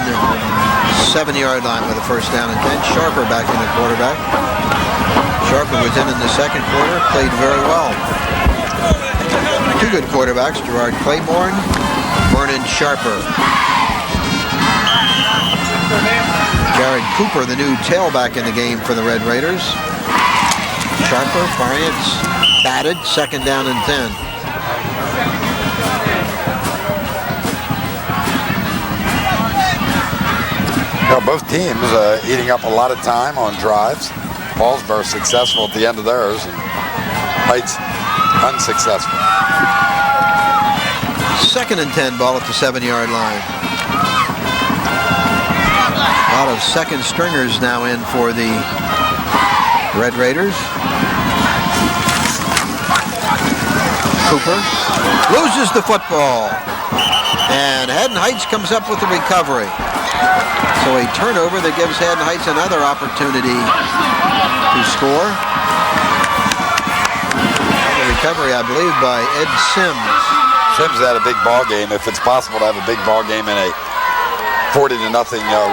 7-yard line with a 1st down and 10. Sharper back in the quarterback. Sharper was in the second quarter, played very well. 2 good quarterbacks, Gerard Claiborne, Vernon Sharper. Jared Cooper, the new tailback in the game for the Red Raiders. Sharper, Bryant's batted, 2nd down and 10. You know, both teams eating up a lot of time on drives. Paulsboro successful at the end of theirs, and Heights unsuccessful. 2nd and 10, ball at the 7-yard line. A lot of second stringers now in for the Red Raiders. Cooper loses the football. And Haddon Heights comes up with the recovery. So a turnover that gives Haddon Heights another opportunity to score. The recovery, I believe, by Ed Sims. Sims had a big ball game. If it's possible to have a big ball game in a 40-0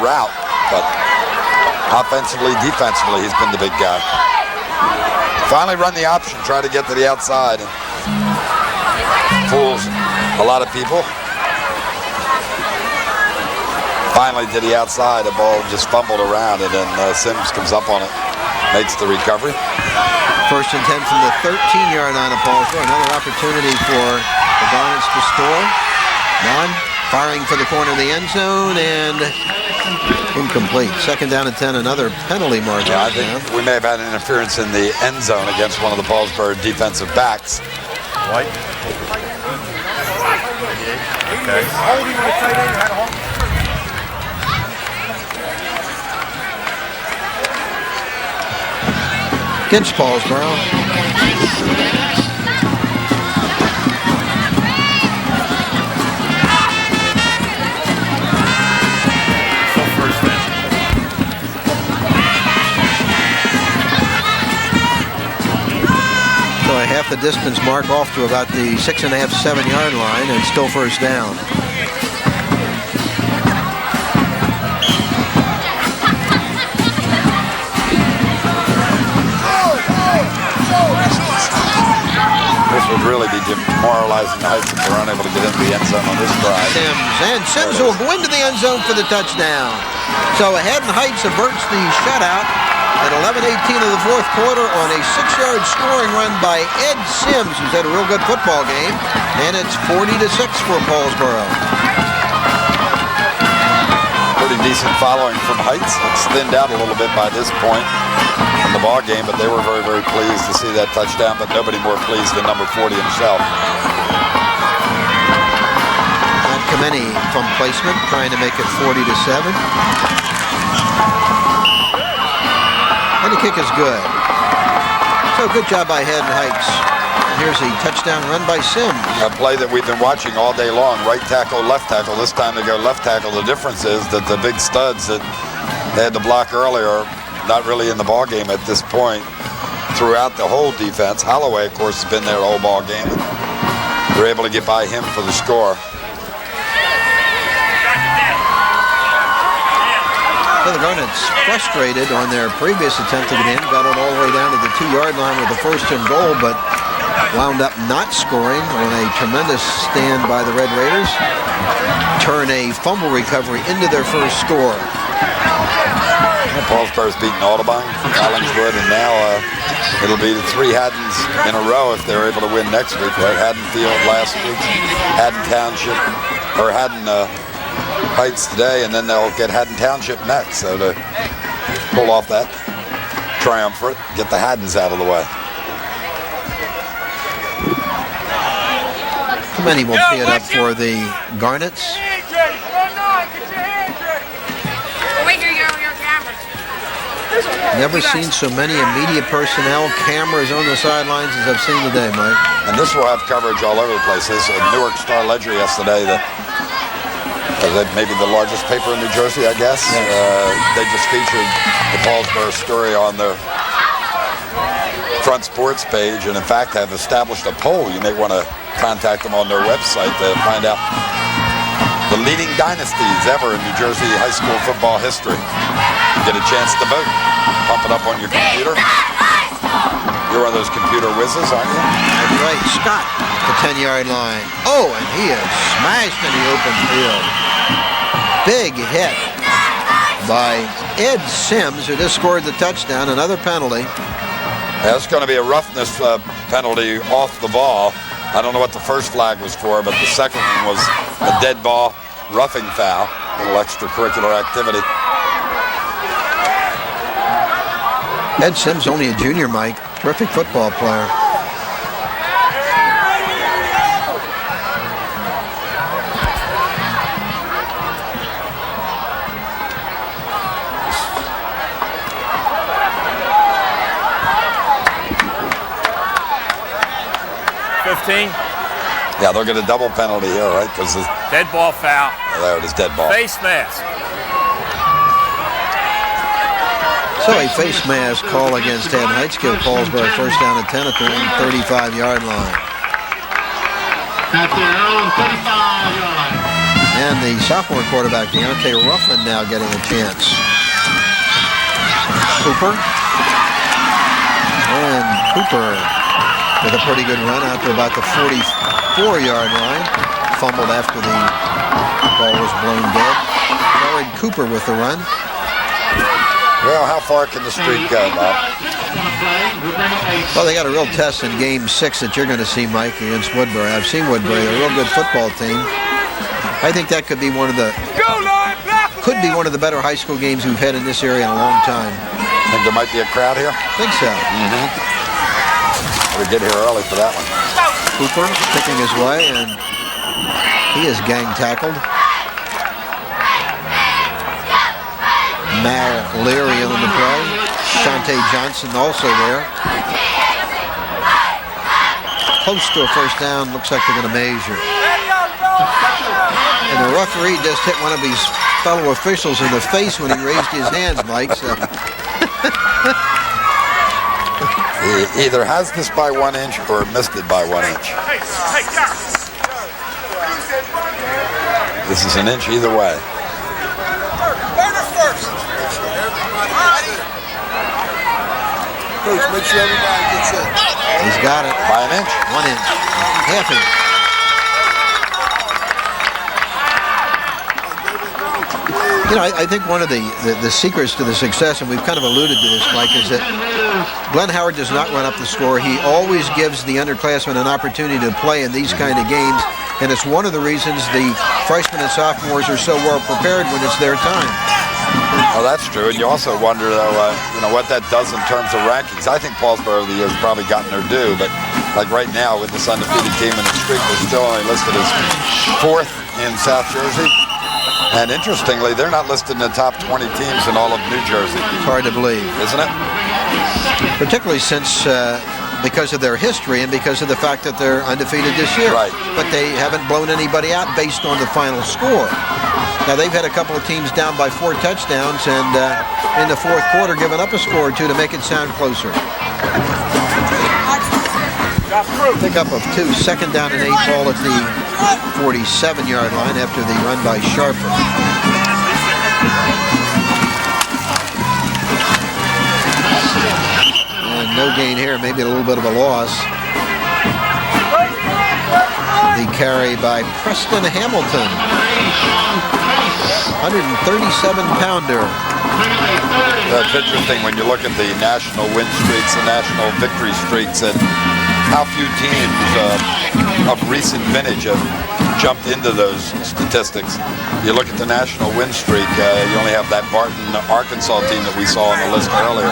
route, but offensively, defensively, he's been the big guy. Finally run the option, try to get to the outside, and fools a lot of people. Finally to the outside, the ball just fumbled around, and then Sims comes up on it, makes the recovery. 1st and 10 from the 13-yard line of Paulsboro. Another opportunity for the Bonnets to score. None. Firing for the corner of the end zone, and incomplete. 2nd down and 10, another penalty mark. Yeah, I think we may have had an interference in the end zone against one of the Paulsboro defensive backs. White. Okay. Against Paulsboro. Half the distance mark off to about the 6.5, 7-yard line, and still 1st down. This would really be demoralizing the Heights if they're unable to get into the end zone on this drive. Sims will go into the end zone for the touchdown. So Haddon Heights averts the shutout at 11:18 of the 4th quarter on a 6-yard scoring run by Ed Sims, who's had a real good football game, and it's 40-6 for Paulsboro. Pretty decent following from Heights. It's thinned out a little bit by this point. in the ball game, but they were very, very pleased to see that touchdown, but nobody more pleased than number 40 himself. Kameni from placement, trying to make it 40-7. And the kick is good. So good job by Haddon Heights. And here's a touchdown run by Sims. A play that we've been watching all day long. Right tackle, left tackle. This time they go left tackle. The difference is that the big studs that they had to block earlier, not really in the ball game at this point throughout the whole defense. Holloway, of course, has been there the whole ball game. They're able to get by him for the score. So the Garnets frustrated on their previous attempt to get in, got it all the way down to the 2-yard line with the first and goal, but wound up not scoring on a tremendous stand by the Red Raiders. Turn a fumble recovery into their first score. Paulsboro's beaten Audubon, Collingswood, and now it'll be the 3 Haddons in a row if they're able to win next week, right? Haddon Field last week, Haddon Township, or Haddon Heights today, and then they'll get Haddon Township next. So to pull off that triumvirate, get the Haddons out of the way. Many will tee it up for the Garnets. Never seen so many immediate personnel, cameras on the sidelines as I've seen today, Mike. And this will have coverage all over the place. This Newark Star Ledger yesterday, maybe the largest paper in New Jersey, I guess. They just featured the Paulsboro story on their front sports page, and in fact have established a poll. You may want to contact them on their website to find out the leading dynasties ever in New Jersey high school football history. Get a chance to vote. Pump it up on your computer. You're one of those computer whizzes, aren't you? That's right. Scott, the 10-yard line. Oh, and he is smashed in the open field. Big hit by Ed Sims, who just scored the touchdown. Another penalty. That's going to be a roughness penalty off the ball. I don't know what the first flag was for, but the second one was a dead ball roughing foul. A little extracurricular activity. Ed Sims, only a junior, Mike. Terrific football player. Yeah, they'll get a double penalty here, right? Because dead ball foul. Oh, there it is, dead ball. Face mask. So a face mask call against Haddon Heights give Paulsboro first down at 10 at their own 35-yard line. At their own 35-yard line. And the sophomore quarterback, Deontay Ruffin, now getting a chance. Cooper. And Cooper with a pretty good run out to about the 44-yard line. Fumbled after the ball was blown dead. Jared Cooper with the run. Well, how far can the streak go, Bob? Well, they got a real test in Game 6 that you're going to see, Mike, against Woodbury. I've seen Woodbury. They're a real good football team. I think that could be one of the better high school games we've had in this area in a long time. Think there might be a crowd here? I think so. We get here early for that one. Cooper picking his way, and he is gang tackled. Mal Leary on the play. Shante Johnson also there. Close to a first down. Looks like they're going to measure. And the referee just hit one of his fellow officials in the face when he raised his hands, Mike. So. He either has this by 1 inch or missed it by 1 inch. This is an inch either way. Coach, make sure everybody gets it. He's got it. By an inch? 1 inch. Half inch. You know, I think one of the secrets to the success, and we've kind of alluded to this, Mike, is that Glenn Howard does not run up the score. He always gives the underclassmen an opportunity to play in these kind of games, and it's one of the reasons the freshmen and sophomores are so well prepared when it's their time. Well, that's true, and you also wonder, though, what that does in terms of rankings. I think Paulsboro over the years has probably gotten their due, but like right now with this undefeated team in the streak, they're still only listed as 4th in South Jersey. And interestingly, they're not listed in the top 20 teams in all of New Jersey. It's hard to believe, isn't it? Particularly since because of their history and because of the fact that they're undefeated this year. Right. But they haven't blown anybody out based on the final score. Now, they've had a couple of teams down by 4 touchdowns and in the fourth quarter given up a score or two to make it sound closer. Pick up of 2, 2nd down and 8, ball at the 47-yard line after the run by Sharper. And no gain here, maybe a little bit of a loss. The carry by Preston Hamilton. 137-pounder. That's interesting when you look at the national win streaks, the national victory streaks, and how few teams of recent vintage have jumped into those statistics. You look at the national win streak, you only have that Barton, Arkansas team that we saw on the list earlier,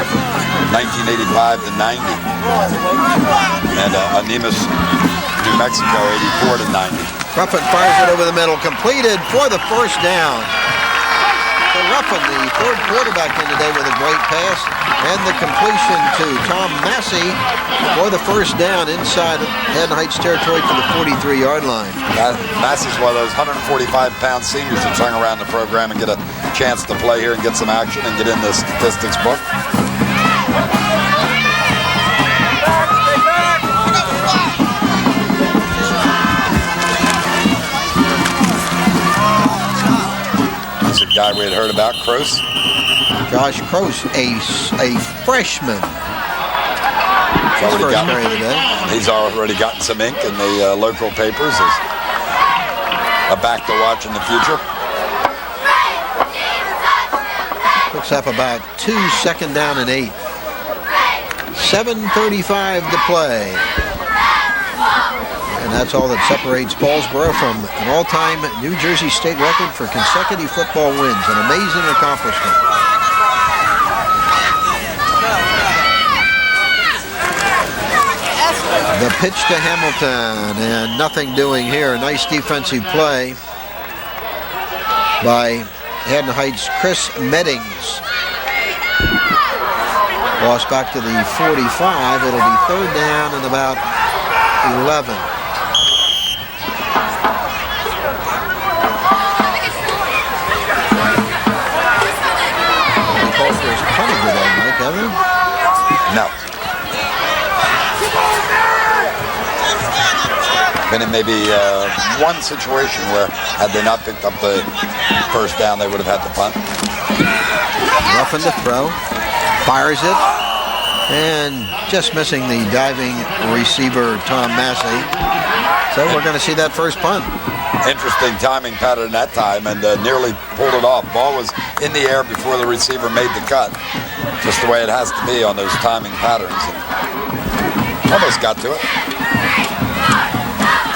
1985 to 90. And Animas, New Mexico, 84 to 90. Ruffin fires it over the middle, completed for the first down. So Ruffin, the 3rd quarterback in today with a great pass, and the completion to Tom Massey for the first down inside Haddon Heights territory to the 43-yard line. Massey's one of those 145-pound seniors that's hung around the program and get a chance to play here and get some action and get in the statistics book. That's a guy we had heard about, Kroos. Josh Kroos, a freshman. His first carry of the day. He's already gotten some ink in the local papers as a back to watch in the future. Picks up about 2, 2nd down and 8. 7:35 to play. And that's all that separates Paulsboro from an all-time New Jersey state record for consecutive football wins. An amazing accomplishment. The pitch to Hamilton, and nothing doing here. Nice defensive play by Haddon Heights' Chris Meddings. Lost back to the 45. It'll be 3rd down and about 11. Paulsboro's punted today, Mike, haven't they? No. Been in maybe one situation where had they not picked up the first down, they would have had the punt. Ruffin to throw, fires it, and just missing the diving receiver, Tom Massey. So we're going to see that first punt. Interesting timing pattern that time, and nearly pulled it off. Ball was in the air before the receiver made the cut. Just the way it has to be on those timing patterns. And almost got to it.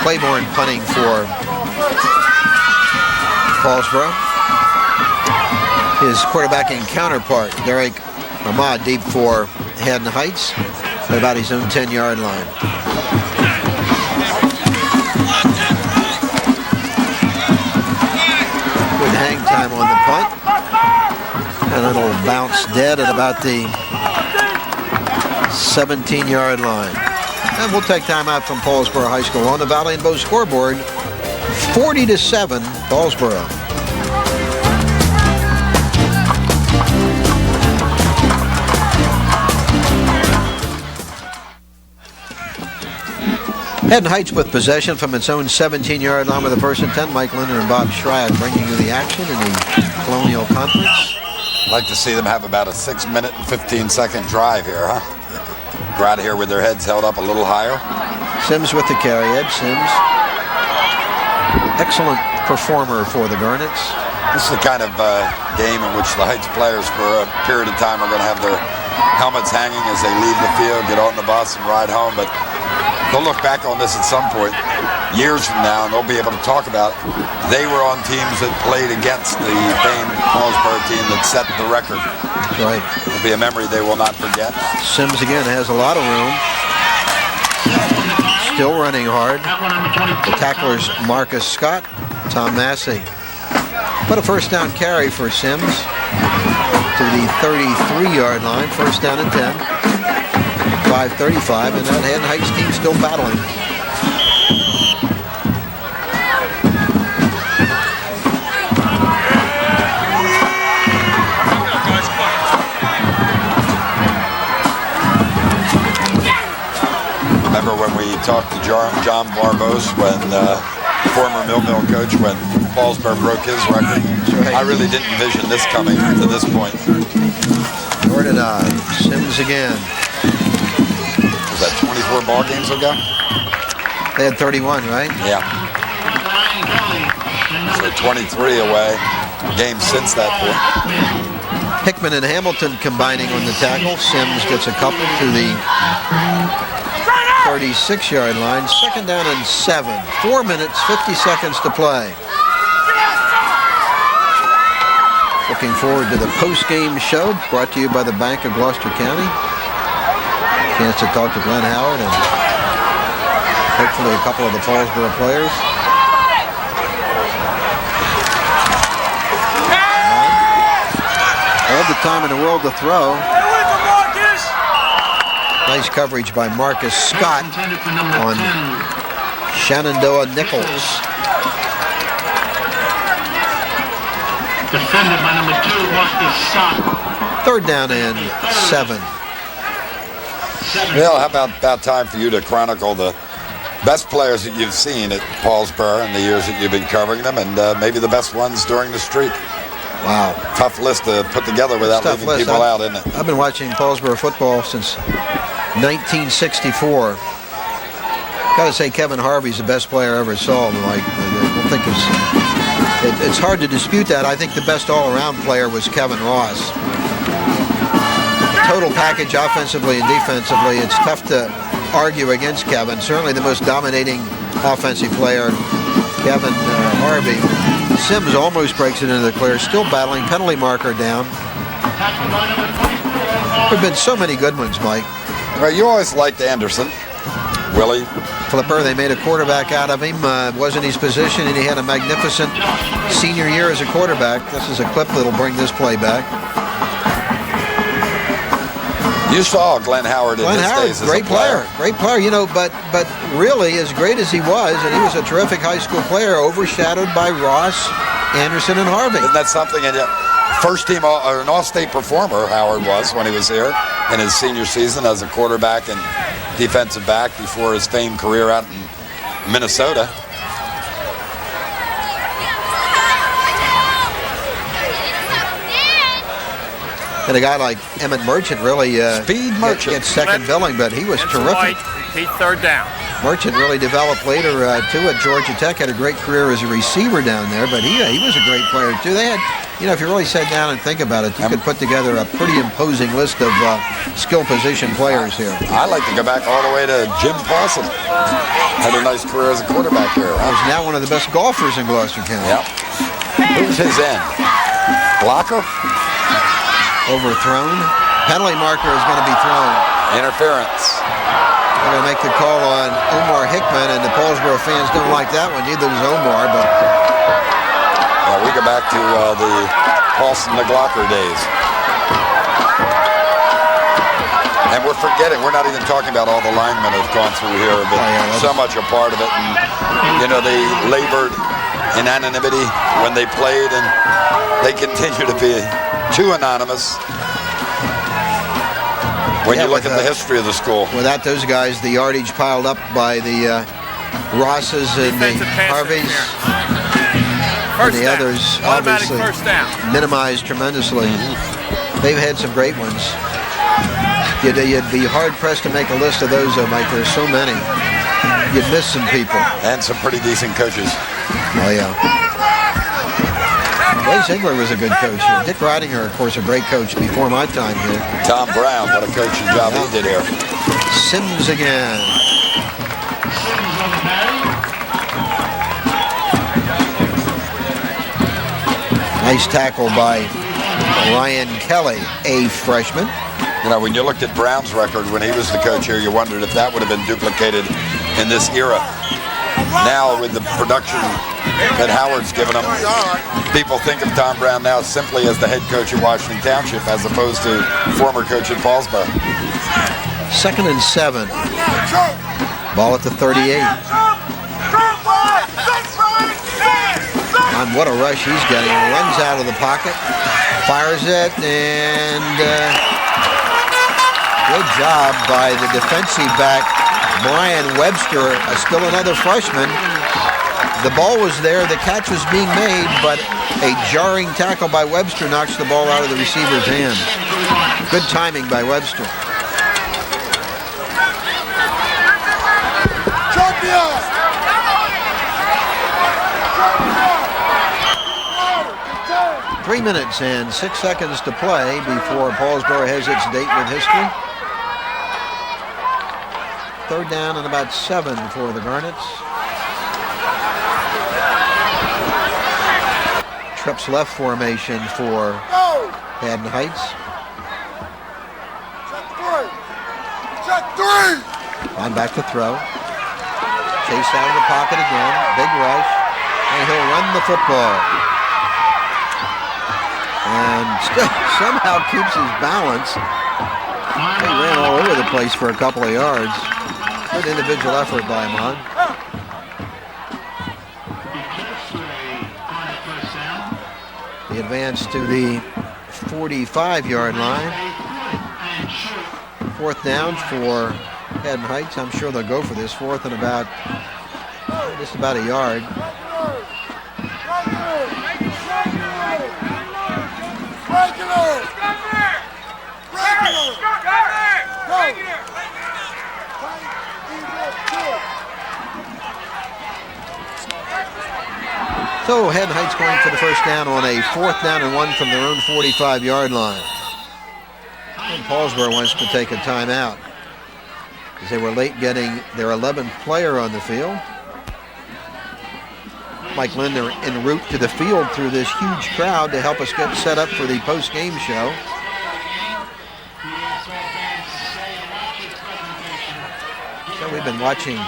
Claiborne punting for Paulsboro. His quarterbacking counterpart, Derek Ahmad, deep for Haddon Heights at about his own 10-yard line. Good hang time on the punt. And it'll bounce dead at about the 17-yard line. And we'll take time out from Paulsboro High School on the Valley and Bow scoreboard. 40-7, Paulsboro. Haddon Heights with possession from its own 17-yard line with a 1st and 10. Mike Linder and Bob Schreier bringing you the action in the Colonial Conference. I'd like to see them have about a 6-minute and 15-second drive here, huh? Go out here with their heads held up a little higher. Sims with the carry. Ed Sims. Excellent performer for the Garnets. This is the kind of game in which the Heights players for a period of time are going to have their helmets hanging as they leave the field, get on the bus and ride home. But they'll look back on this at some point. years from now, and they'll be able to talk about it. They were on teams that played against the famed Paulsboro team that set the record. That's right. It'll be a memory they will not forget. Sims again has a lot of room. Still running hard. The tacklers Marcus Scott, Tom Massey. But a first down carry for Sims to the 33-yard line. First down and 10. 5:35, and that Haddon Heights team still battling. Remember when we talked to John Barbos, when former Millville coach, when Paulsboro broke his record? Right. I really didn't envision this coming to this point. Nor did I. Sims again. Was that 24 ball games ago? They had 31, right? Yeah. So 23 away. Games since that point. Hickman and Hamilton combining on the tackle. Sims gets a couple to the 36-yard line. Second down and 7. 4 minutes, 50 seconds to play. Looking forward to the post-game show brought to you by the Bank of Gloucester County. Chance to talk to Glenn Howard and hopefully a couple of the Paulsboro players. All the time in the world to throw. Nice coverage by Marcus Scott on Shenandoah Nichols. Defended by number 2, Marcus Scott. Third down and 7. Well, how about time for you to chronicle the best players that you've seen at Paulsboro in the years that you've been covering them, and maybe the best ones during the streak. Wow. Tough list to put together without leaving people out, isn't it? I've been watching Paulsboro football since 1964. Got to say Kevin Harvey's the best player I ever saw. Like, I don't think it's hard to dispute that. I think the best all-around player was Kevin Ross. Total package offensively and defensively, it's tough to argue against Kevin. Certainly the most dominating offensive player, Kevin Harvey. Sims almost breaks it into the clear, still battling, penalty marker down. There have been so many good ones, Mike. Well, you always liked Anderson. Willie Flipper, they made a quarterback out of him. Wasn't his position, and he had a magnificent senior year as a quarterback. This is a clip that'll bring this play back. You saw Glenn Howard in his days as a player. Great player, you know, but really, as great as he was, and he was a terrific high school player, overshadowed by Ross, Anderson, and Harvey. Isn't that something? And first team, an all-state performer, Howard was when he was here in his senior season as a quarterback and defensive back before his famed career out in Minnesota. And a guy like Emmett Merchant really gets second billing, but he was terrific. Repeat third down. Merchant really developed later too at Georgia Tech. Had a great career as a receiver down there, but he was a great player too. They had, you know, if you really sat down and think about it, you could put together a pretty imposing list of skill position players here. I like to go back all the way to Jim Paulson. Had a nice career as a quarterback here. He's now one of the best golfers in Gloucester County. Yep. Who's his end? Blocker? Overthrown. Penalty marker is going to be thrown. Interference. They're going to make the call on Omar Hickman, and the Paulsboro fans don't like that one. Neither does Omar, but... Yeah, we go back to the Paulson McLaughlin days. And we're forgetting, we're not even talking about all the linemen that have gone through here, but so much a part of it. And, you know, they labored in anonymity when they played, and they continue to be too anonymous when you look at the history of the school. Without those guys, the yardage piled up by the Rosses and the Harveys and the others obviously minimized tremendously. They've had some great ones. You'd be hard-pressed to make a list of those, though, Mike. There's so many. You'd miss some people. And some pretty decent coaches. Oh, yeah. Ray Ziegler was a good coach. Dick Ridinger, of course, a great coach before my time here. Tom Brown, what a coaching job he did here. Sims again. Nice tackle by Ryan Kelly, a freshman. You know, when you looked at Brown's record when he was the coach here, you wondered if that would have been duplicated in this era. Now, with the production that Howard's given them, people think of Tom Brown now simply as the head coach at Washington Township as opposed to former coach at Paulsboro. 2nd and 7. Ball at the 38. And what a rush he's getting. He runs out of the pocket, fires it, and good job by the defensive back, Brian Webster, still another freshman. The ball was there, the catch was being made, but a jarring tackle by Webster knocks the ball out of the receiver's hand. Good timing by Webster. Champion! 3 minutes and 6 seconds to play before Paulsboro has its date with history. 3rd down and about 7 for the Garnets. Trips left formation for Haddon Heights. Check 3! On back to throw. Chase out of the pocket again. Big rush. And he'll run the football. And still somehow keeps his balance. He ran all over the place for a couple of yards. Good individual effort by him on. The advance to the 45-yard line. 4th down for Haddon Heights. I'm sure they'll go for this. 4th and about just about a yard. So Haddon Heights going for the first down on a 4th down and 1 from their own 45-yard line. And Paulsboro wants to take a timeout because they were late getting their 11th player on the field. Mike Linder en route to the field through this huge crowd to help us get set up for the post-game show. So we've been watching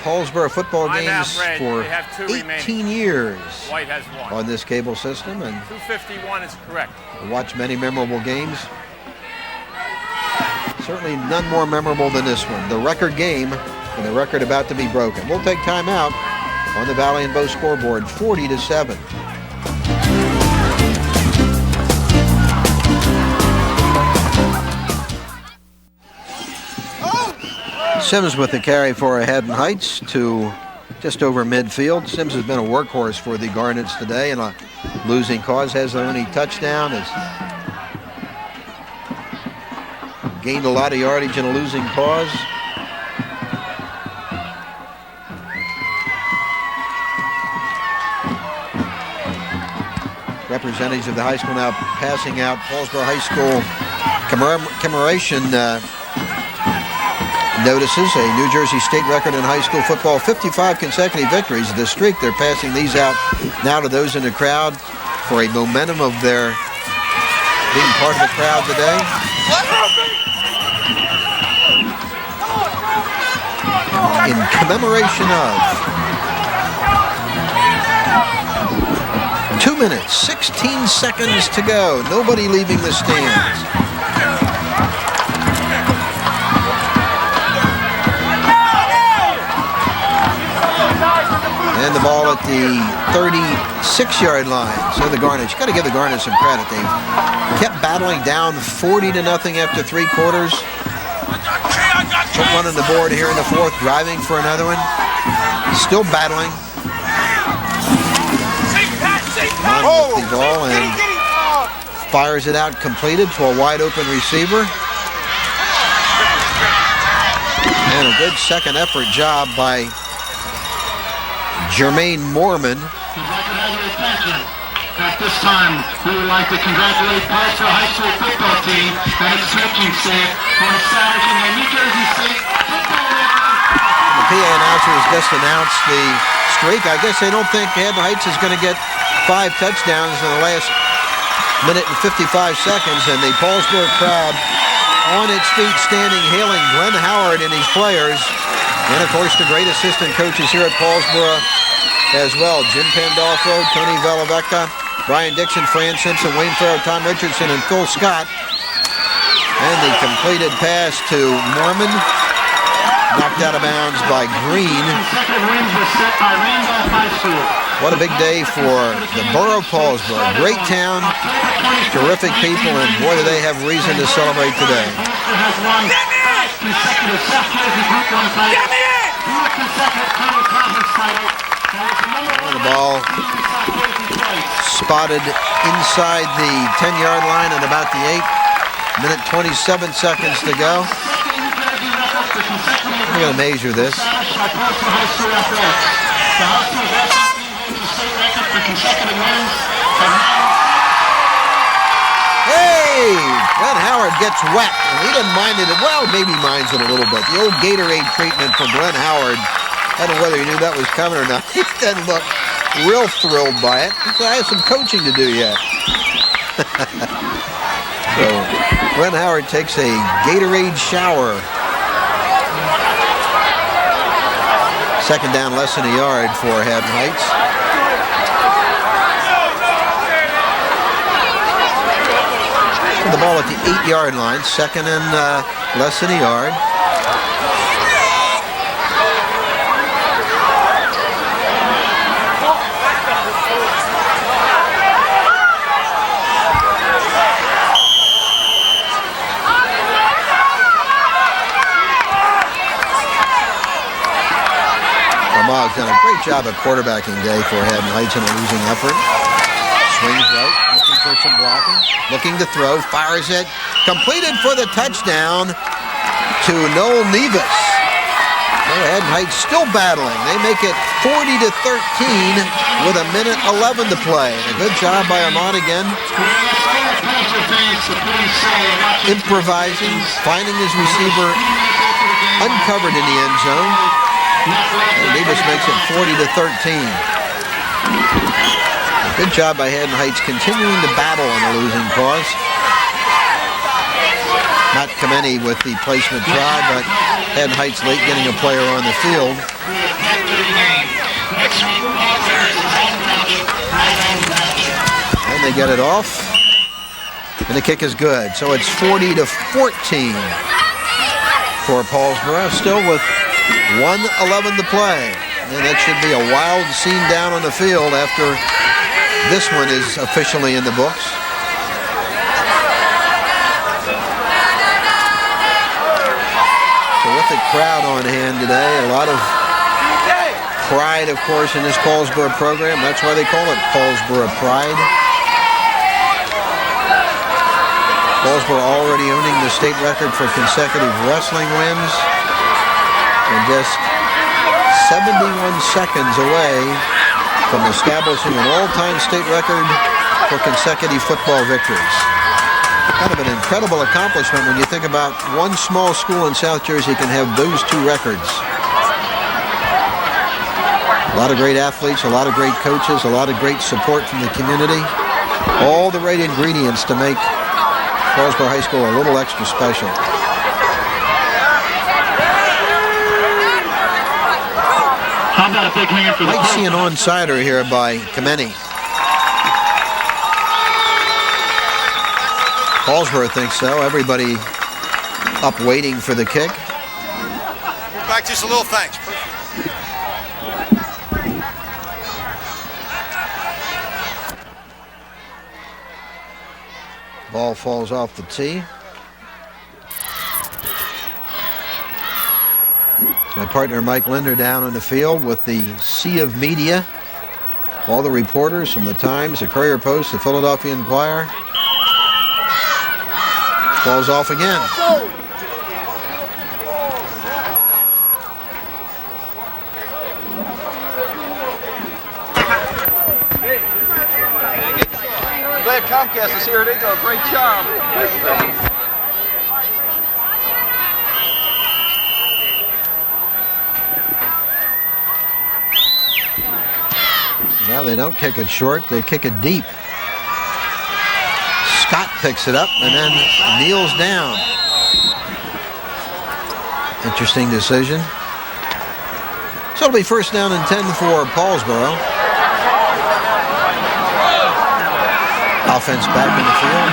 Paulsboro football games for 18 years on this cable system, and 251 is correct. We watched many memorable games. Certainly none more memorable than this one. The record game and the record about to be broken. We'll take time out on the Valley and Bow scoreboard, 40-7. Sims with the carry for Haddon Heights to just over midfield. Sims has been a workhorse for the Garnets today in a losing cause. Has their only touchdown. Has gained a lot of yardage in a losing cause. Representatives of the high school now passing out Paulsboro High School commemoration notices. A New Jersey state record in high school football, 55 consecutive victories. The streak, they're passing these out now to those in the crowd for a momentum of their being part of the crowd today. In commemoration of 2 minutes, 16 seconds to go. Nobody leaving the stands. And the ball at the 36-yard line. So the Garnets, you got to give the Garnets some credit. They kept battling down 40-0 after 3 quarters. Put one on the board here in the 4th, driving for another one. Still battling. On with the ball and fires it out, completed to a wide open receiver. And a good second effort job by Jermaine Moorman. At this time, we would like to congratulate Paulsboro High School football team and its coaching staff for establishing a New Jersey State football record. The PA announcer has just announced the streak. I guess they don't think Haddon Heights is going to get 5 touchdowns in the last minute and 55 seconds, and the Paulsboro crowd on its feet standing, hailing Glenn Howard and his players. And, of course, the great assistant coaches here at Paulsboro as well. Jim Pandolfo, Tony Velavecca, Brian Dixon, Fran Simpson, Wayne Farrow, Tom Richardson, and Phil Scott. And the completed pass to Mormon, knocked out of bounds by Green. Consecutive wins were set by Randolph High School. What a big day for the borough of Paulsboro. Great town, terrific people, and boy, do they have reason to celebrate today. Paulsboro has won 5 consecutive South Jersey Group 1 titles, 2 consecutive Total Conference titles, and was the number 1 The ball South Jersey twice. spotted inside the 10-yard line at about the 8. Minute 27 seconds to go. We're going to measure this. Hey! Glenn Howard gets wet, and he didn't mind it. Well, maybe minds it a little bit. The old Gatorade treatment for Glenn Howard. I don't know whether he knew that was coming or not. He didn't look real thrilled by it. He said, I have some coaching to do yet. So, Glenn Howard takes a Gatorade shower. Second down, less than a yard for Haddon Heights. The ball at the 8-yard line, second and less than a yard. Lamag's done a great job at quarterbacking day for Haddon Heights in a losing effort. Swings right, looking for some blocking, looking to throw, fires it, completed for the touchdown to Noel Nevis. So Haddon Heights still battling. They make it 40-13 with a minute 11 to play. A good job by Ahmad again. Improvising, finding his receiver uncovered in the end zone. And Nevis makes it 40-13. Good job by Haddon Heights continuing to battle on a losing cause. Not Kameni with the placement try, but Haddon Heights late getting a player on the field. And they get it off. And the kick is good. So it's 40-14 for Paulsboro, still with 1:11 to play. And that should be a wild scene down on the field after this one is officially in the books. Terrific crowd on hand today. A lot of pride, of course, in this Paulsboro program. That's why they call it Paulsboro Pride. Paulsboro already owning the state record for consecutive wrestling wins. And just 71 seconds away from establishing an all-time state record for consecutive football victories. Kind of an incredible accomplishment when you think about one small school in South Jersey can have those 2 records. A lot of great athletes, a lot of great coaches, a lot of great support from the community. All the right ingredients to make Paulsboro High School a little extra special. How about a big hand for the Might see an onside here by Kameni. Paulsboro thinks so. Everybody up waiting for the kick. Back just a little thanks. Ball falls off the tee. My partner Mike Linder down on the field with the sea of media. All the reporters from the Times, the Courier Post, the Philadelphia Inquirer. Falls off again. Glad Comcast is here. They do a great job. Well, they don't kick it short. They kick it deep. Scott picks it up and then kneels down. Interesting decision. So it'll be first down and 10 for Paulsboro. Offense back in the field.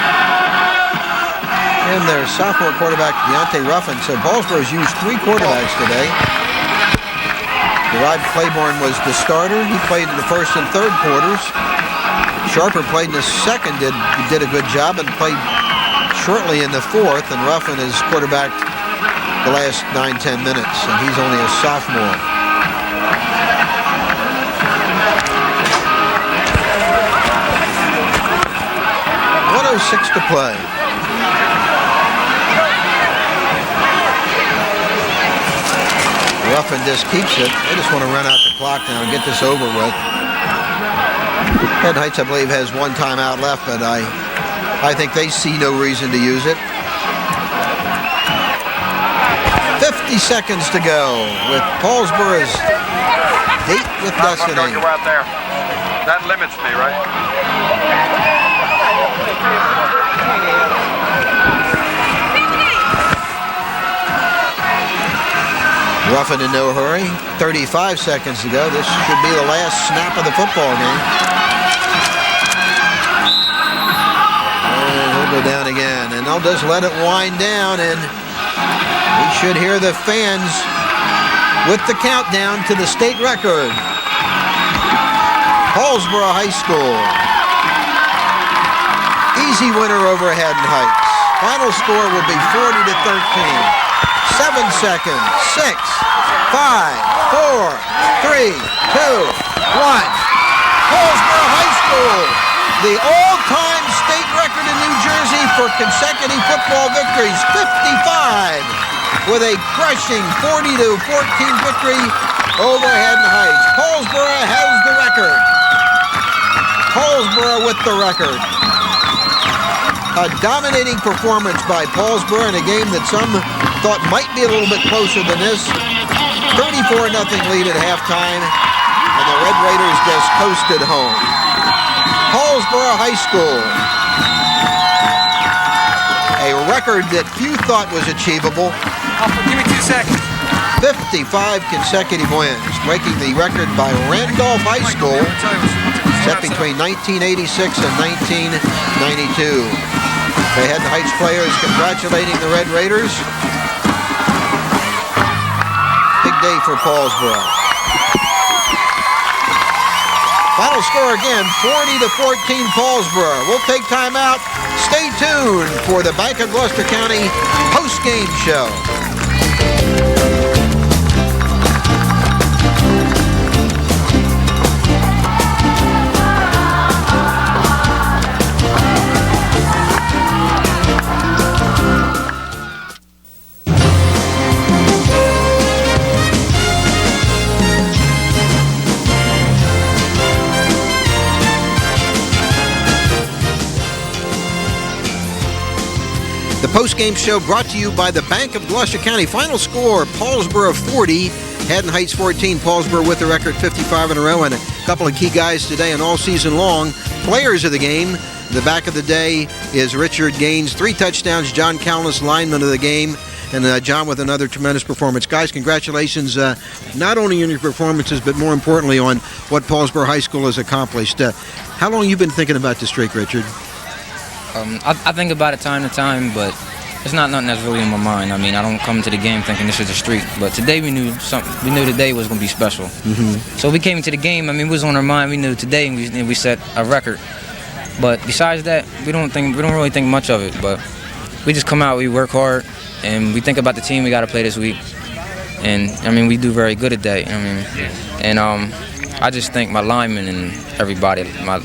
And their sophomore quarterback, Deontay Ruffin. So Paulsboro's used 3 quarterbacks today. Rod Claiborne was the starter. He played in the first and third quarters. Sharper played in the second, did a good job, and played shortly in the fourth. And Ruffin is quarterback the last 9-10 minutes, and he's only a sophomore. .106 to play. Ruffin just keeps it. They just want to run out the clock now and get this over with. Haddon Heights, I believe, has 1 timeout left, but I think they see no reason to use it. 50 seconds to go with Paulsboro's date with destiny. Go out there. That limits me, right? Ruffin in no hurry. 35 seconds to go. This should be the last snap of the football game. And he'll go down again. And they'll just let it wind down, and we should hear the fans with the countdown to the state record. Paulsboro High School. Easy winner over Haddon Heights. Final score will be 40-13. 7 seconds. 6, 5, 4, 3, 2, 1. Paulsboro High School, the all-time state record in New Jersey for consecutive football victories, 55, with a crushing 40-14 victory over Haddon Heights. Paulsboro has the record. Paulsboro with the record. A dominating performance by Paulsboro in a game that some thought might be a little bit closer than this. 34-0 lead at halftime, and the Red Raiders just coasted home. Paulsboro High School, a record that few thought was achievable. Give me 2 seconds. 55 consecutive wins, breaking the record by Randolph High School, set between 1986 and 1992. The Haddon Heights players congratulating the Red Raiders. Big day for Paulsboro. Final score again, 40-14 Paulsboro. We'll take time out. Stay tuned for the Bank of Gloucester County post-game show. The post-game show brought to you by the Bank of Gloucester County. Final score, Paulsboro 40, Haddon Heights 14. Paulsboro with the record 55 in a row, and a couple of key guys today and all season long. Players of the game, the back of the day is Richard Gaines, 3 touchdowns. John Callis, lineman of the game, and John with another tremendous performance. Guys, congratulations not only on your performances, but more importantly on what Paulsboro High School has accomplished. How long have you been thinking about this streak, Richard? I think about it time to time, but it's not nothing that's really in my mind. I mean, I don't come to the game thinking this is a streak, but today we knew something. We knew today was going to be special. So we came into the game. I mean, it was on our mind. We knew today, and we set a record. But besides that, we don't really think much of it. But we just come out, we work hard, and we think about the team we got to play this week. And I mean, we do very good today. I mean, and I just thank my linemen and everybody, my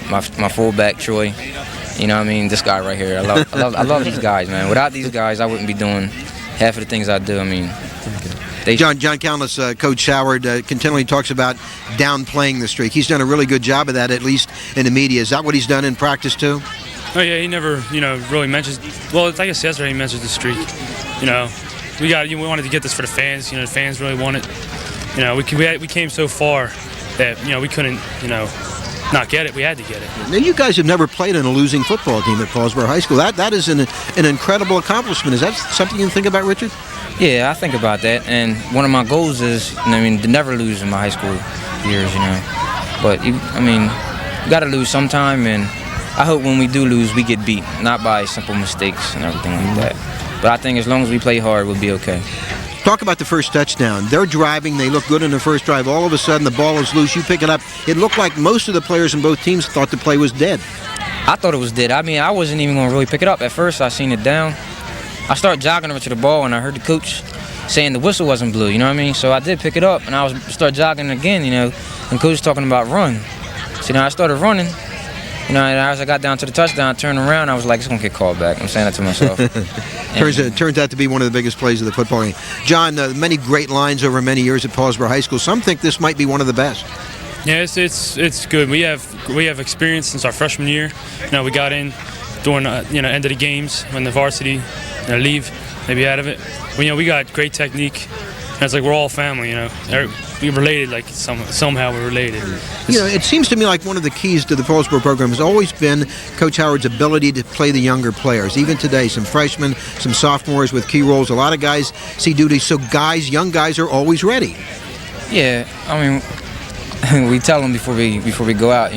fullback Troy. You know what I mean? This guy right here. I love these guys, man. Without these guys, I wouldn't be doing half of the things I do. I mean, John Callis, Coach Howard, continually talks about downplaying the streak. He's done a really good job of that, at least in the media. Is that what he's done in practice too? Oh yeah, he never, really mentions. Well, like I said yesterday, he mentions the streak. We wanted to get this for the fans. The fans really want it. We came so far that we couldn't not get it. We had to get it. Now, you guys have never played in a losing football team at Paulsboro High School. That is an incredible accomplishment. Is that something you think about, Richard? Yeah, I think about that, and one of my goals is, to never lose in my high school years, But you got to lose sometime, and I hope when we do lose, we get beat, not by simple mistakes and everything like that. But I think as long as we play hard, we'll be okay. Talk about the first touchdown. They're driving. They look good in the first drive. All of a sudden, the ball is loose. You pick it up. It looked like most of the players in both teams thought the play was dead. I thought it was dead. I wasn't even going to really pick it up. At first, I seen it down. I started jogging over to the ball, and I heard the coach saying the whistle wasn't blue, So I did pick it up, and I started jogging again, and coach was talking about run. So, I started running. And as I got down to the touchdown, I turned around, I was like, it's going to get called back. I'm saying that to myself. Turns out to be one of the biggest plays of the football game. John, many great lines over many years at Paulsboro High School. Some think this might be one of the best. Yeah, it's good. We have experience since our freshman year. We got in during end of the games when the varsity leave, they be out of it. We got great technique. And it's like we're all family, We're related, like somehow we're related. It seems to me like one of the keys to the Paulsboro program has always been Coach Howard's ability to play the younger players. Even today, some freshmen, some sophomores with key roles. A lot of guys see duty, so young guys are always ready. Yeah, we tell them before we go out,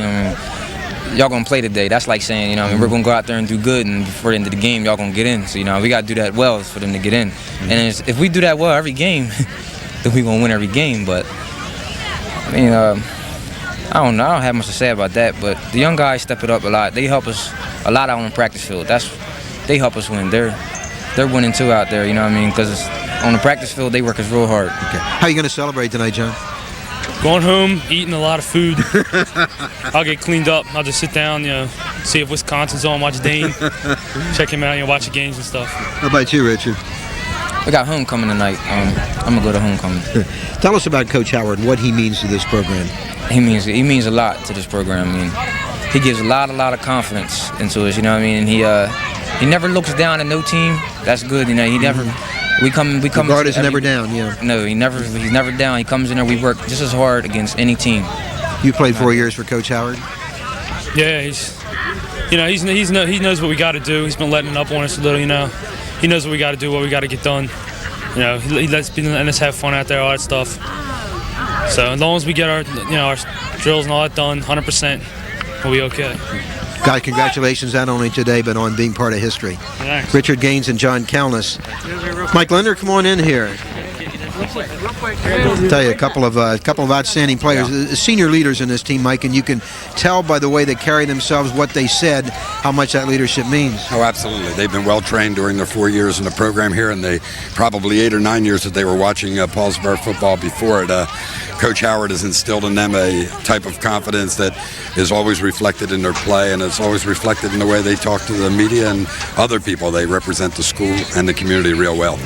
y'all gonna play today. That's like saying, we're gonna go out there and do good, and before the end of the game, y'all gonna get in. So, we gotta do that well for them to get in. And if we do that well every game, then we gonna win every game. But I don't know. I don't have much to say about that. But the young guys step it up a lot. They help us a lot out on the practice field. They help us win. They're winning too out there. Because on the practice field, they work us real hard. Okay. How are you gonna celebrate tonight, John? Going home, eating a lot of food. I'll get cleaned up. I'll just sit down, see if Wisconsin's on, watch Dane, check him out, watch the games and stuff. How about you, Richard? We got homecoming tonight. I'm gonna go to homecoming. Tell us about Coach Howard, what he means to this program. He means a lot to this program. He gives a lot of confidence into us. And he never looks down at no team. That's good. He never. We come. The guard is never down. Yeah. No, he's never down. He comes in there. We work just as hard against any team. You played 4 years for Coach Howard. Yeah, he knows what we got to do. He's been letting up on us a little. He knows what we got to do, what we got to get done. He lets us have fun out there, all that stuff. So as long as we get our drills and all that done, 100%, we'll be okay. Guy, congratulations not only today, but on being part of history. Thanks. Richard Gaines and John Kalnis. Mike Linder, come on in here. I'll tell you, a couple of outstanding players, senior leaders in this team, Mike, and you can tell by the way they carry themselves, what they said, how much that leadership means. Oh, absolutely. They've been well trained during their 4 years in the program here, and they probably 8 or 9 years that they were watching Paulsboro football before it. Coach Howard has instilled in them a type of confidence that is always reflected in their play, and it's always reflected in the way they talk to the media and other people. They represent the school and the community real well.